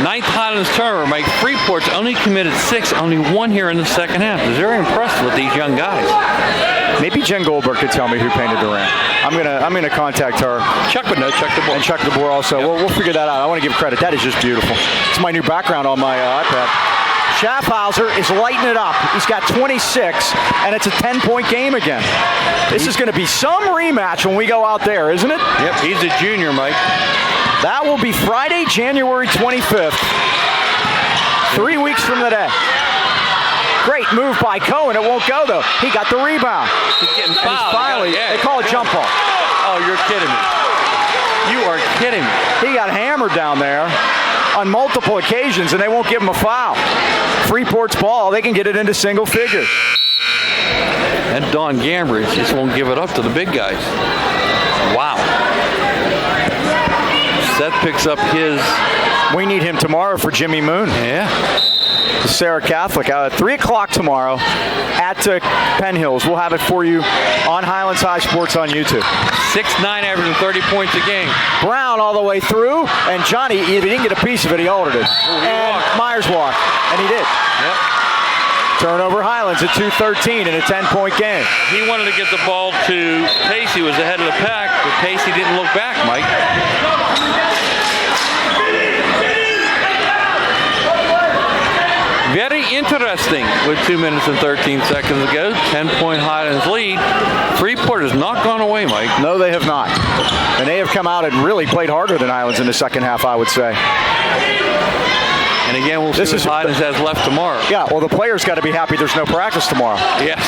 9th Highlands turnover. Mike, Freeport's only committed 6, only 1 here in the second half. It's very impressive with these young guys. Maybe Jen Goldberg could tell me who painted the ram. I'm gonna contact her. Chuck would know. Chuck DeBoer. And Chuck DeBoer also. Yep. We'll figure that out. I want to give credit. That is just beautiful. It's my new background on my iPad. Schaffhauser is lighting it up. He's got 26, and it's a 10-point game again. This is going to be some rematch when we go out there, isn't it? Yep, he's a junior, Mike. That will be Friday, January 25th. 3 weeks from today. Great move by Cohen. It won't go, though. He got the rebound. He's getting fouled. Finally, they call it jump ball. Oh, you're kidding me. You are kidding me. He got hammered down there on multiple occasions, and they won't give him a foul. Freeport's ball, they can get it into single figures. And Don Gambridge just won't give it up to the big guys. Wow. Seth picks up his. We need him tomorrow for Jimmy Moon. Yeah. The Sarah Catholic. 3 o'clock tomorrow at Penn Hills. We'll have it for you on Highlands High Sports on YouTube. 6'9", averaging 30 points a game. Brown all the way through, and Johnny, if he didn't get a piece of it, he altered it. Walked. Myers walked, and he did. Yep. Turnover Highlands at 2:13 in a 10-point game. He wanted to get the ball to Pacey, was ahead of the pack, but Pacey didn't look back, Mike. Very interesting with 2 minutes and 13 seconds to go. 10-point Highlands lead. Freeport has not gone away, Mike. No, they have not. And they have come out and really played harder than Highlands in the second half, I would say. And again, we'll see what Highlands has left tomorrow. Yeah, well, the players got to be happy there's no practice tomorrow. Yes.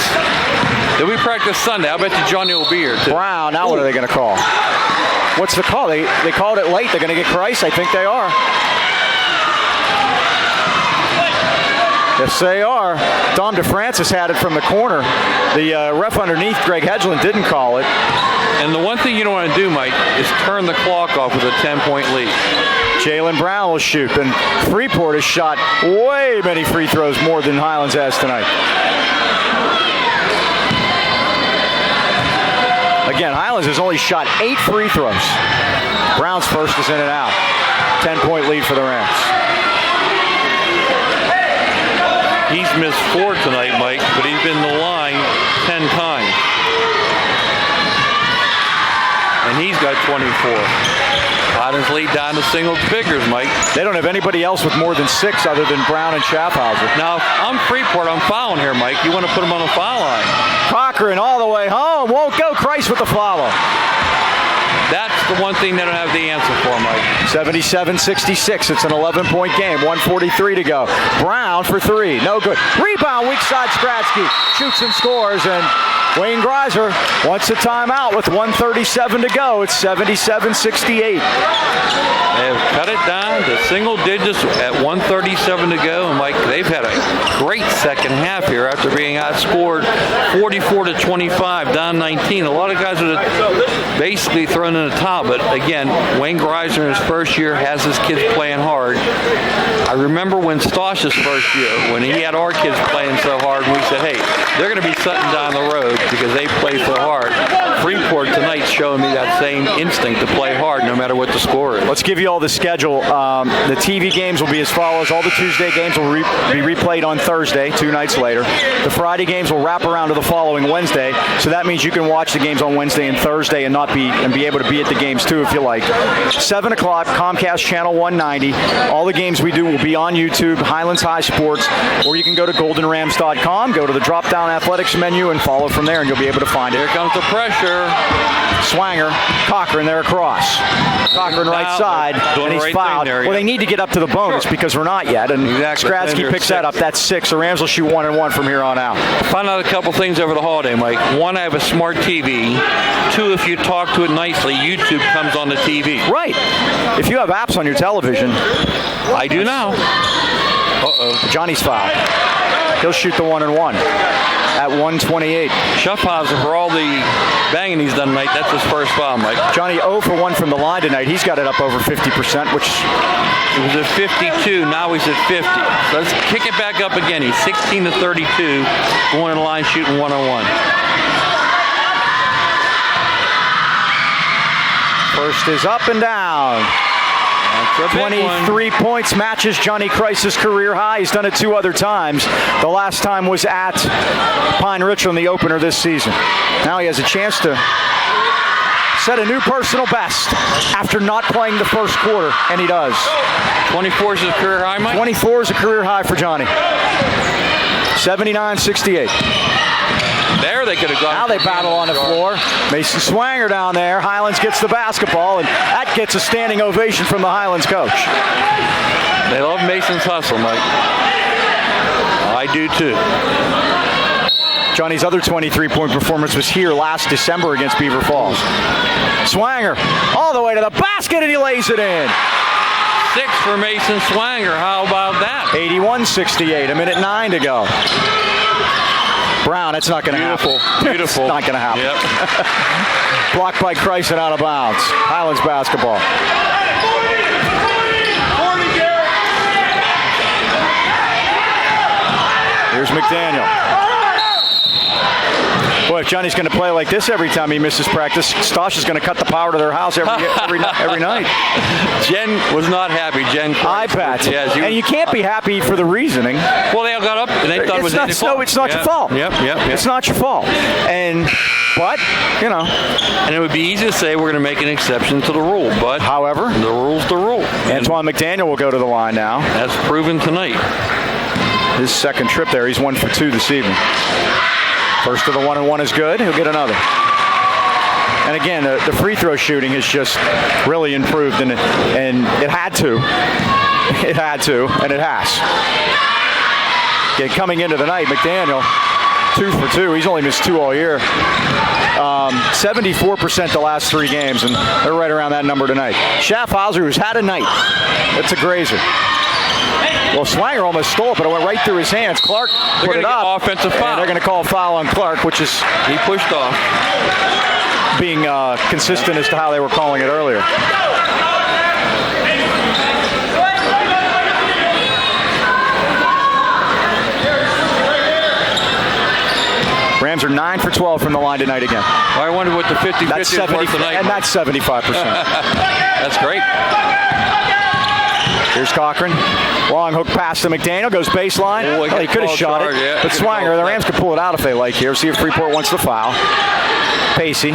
Then we practice Sunday. I bet you Johnny will be here, too. Brown, now what are they going to call? What's the call? They called it late. They're going to get Christ. I think they are. Yes, they are. Dom DeFrancis had it from the corner. The ref underneath, Greg Hedgeland, didn't call it. And the one thing you don't want to do, Mike, is turn the clock off with a 10-point lead. Jalen Brown will shoot, and Freeport has shot way many free throws more than Highlands has tonight. Again, Highlands has only shot 8 free throws. Brown's first is in and out. 10-point lead for the Rams. He's missed 4 tonight, Mike, but he's been to the line 10 times. And he's got 24. Highlands lead down to single figures, Mike. They don't have anybody else with more than 6 other than Brown and Schaffhauser. Now, I'm Freeport. I'm fouling here, Mike. You want to put him on the foul line. Cochran all the way home. Won't go. Christ with the follow. That's the one thing they don't have the answer for, Mike. 77-66. It's an 11-point game. 1:43 to go. Brown for 3. No good. Rebound. Weak side. Skradsky shoots and scores. And Wayne Greiser wants a timeout with 1:37 to go. It's 77-68. They have cut it down to single digits at 1:37 to go. And, Mike, they've had a great second half here after being outscored 44-25, down 19. A lot of guys are basically thrown in the towel. But, again, Wayne Greiser in his first year has his kids playing hard. I remember when Stosh's first year, when he had our kids playing so hard, we said, hey, they're going to be something down the road because they play so hard. Freeport tonight's showing me that same instinct to play hard no matter what the score is. Let's give you all the schedule. The TV games will be as follows. All the Tuesday games will be replayed on Thursday, 2 nights later. The Friday games will wrap around to the following Wednesday. So that means you can watch the games on Wednesday and Thursday and be able to be at the games too if you like. 7 o'clock, Comcast Channel 190. All the games we do will be on YouTube, Highlands High Sports, or you can go to goldenrams.com, go to the drop-down athletics menu, and follow from there, and you'll be able to find it. Here comes the pressure. Swanger, Cochran there across. Cochran right side, and he's fouled. Well, they need to get up to the bonus because we're not yet, and Skradsky picks that up. That's 6. The Rams will shoot 1 and 1 from here on out. Found out a couple things over the holiday, Mike. 1, I have a smart TV. 2, if you talk to it nicely, YouTube comes on the TV. Right. If you have apps on your television. I do now. Uh-oh. Johnny's fouled. He'll shoot the 1 and 1 at 1:28. Schaffhauser, for all the banging he's done tonight, that's his first foul, Mike. Johnny 0 for 1 from the line tonight. He's got it up over 50%, which... He was at 52, now he's at 50. So let's kick it back up again. He's 16-32, going in the line shooting 1-on-1. First is up and down. 23 points, matches Johnny Christ's career high. He's done it 2 other times. The last time was at Pine Ridge on the opener this season. Now he has a chance to set a new personal best after not playing the first quarter, and he does. 24 is his career high, Mike? 24 is a career high for Johnny. 79-68. There they could have gone. Now they battle on the floor. Mason Swanger down there. Highlands gets the basketball, and that gets a standing ovation from the Highlands coach. They love Mason's hustle, Mike. I do too. Johnny's other 23-point performance was here last December against Beaver Falls. Swanger all the way to the basket, and he lays it in. 6 for Mason Swanger. How about that? 81-68. 1:09 to go. Brown, it's not going to happen. Beautiful. It's not going to happen. Yep. Blocked by Christ and out of bounds. Highlands basketball. Here's McDaniel. Boy, if Johnny's going to play like this every time he misses practice, Stosh is going to cut the power to their house every night. Jen was not happy. Jen. I bet. Yes, and you can't be happy for the reasoning. Well, they all got up and they thought it was their fault. It's not your fault. Yep. It's not your fault. But, you know. And it would be easy to say we're going to make an exception to the rule. But, however, the rule's the rule. Antoine McDaniel will go to the line now. That's proven tonight. His second trip there. He's 1 for 2 this evening. First of the 1 and 1 is good. He'll get another. And again, the free throw shooting has just really improved, and it had to. It had to, and it has. Again, coming into the night, McDaniel, 2 for 2. He's only missed 2 all year. 74% the last 3 games, and they're right around that number tonight. Schaffhauser, who's had a night. It's a grazer. Well, Swanger almost stole it, but it went right through his hands. Clark put it up. Offensive foul. And they're going to call a foul on Clark, which is he pushed off. Being consistent as to how they were calling it earlier. Rams are 9 for 12 from the line tonight again. I wonder what the 50-50 is worth tonight. And that's 75%. That's great. Here's Cochran. Long hook pass to McDaniel. Goes baseline. Oh, he could have shot it. Yeah, but Swanger, the Rams could pull it out if they like here. See if Freeport wants the foul. Pacey.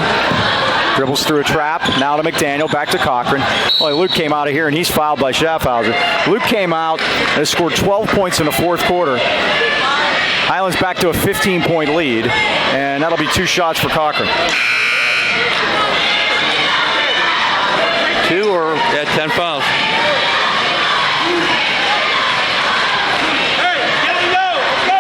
Dribbles through a trap. Now to McDaniel. Back to Cochran. Well, Luke came out of here, and he's fouled by Schaffhauser. Luke came out and has scored 12 points in the fourth quarter. Highlands back to a 15-point lead, and that'll be 2 shots for Cochran. 2 or at 10 fouls. Hey, get it, go, go!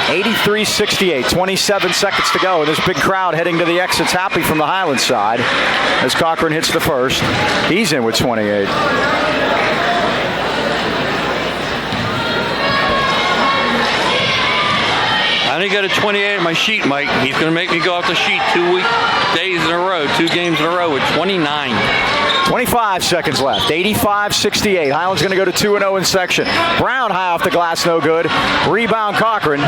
83-68, 27 seconds to go, and this big crowd heading to the exits happy from the Highlands side as Cochran hits the first. He's in with 28. I only got a 28 on my sheet, Mike. He's going to make me go off the sheet 2 days in a row, 2 games in a row with 29. 25 seconds left. 85-68. Highlands going to go to 2-0 in section. Brown high off the glass, no good. Rebound Cochran.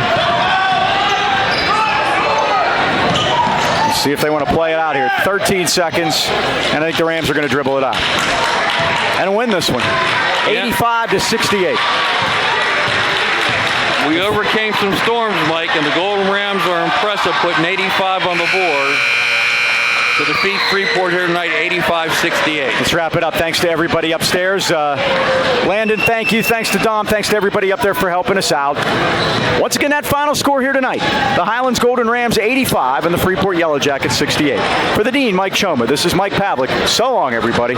Let's see if they want to play it out here. 13 seconds, and I think the Rams are going to dribble it out and win this one. 85-68. We overcame some storms, Mike, and the Golden Rams are impressive, putting 85 on the board to defeat Freeport here tonight, 85-68. Let's wrap it up. Thanks to everybody upstairs. Landon, thank you. Thanks to Dom. Thanks to everybody up there for helping us out. Once again, that final score here tonight. The Highlands Golden Rams 85 and the Freeport Yellow Jackets 68. For the Dean, Mike Choma, this is Mike Pavlik. So long, everybody.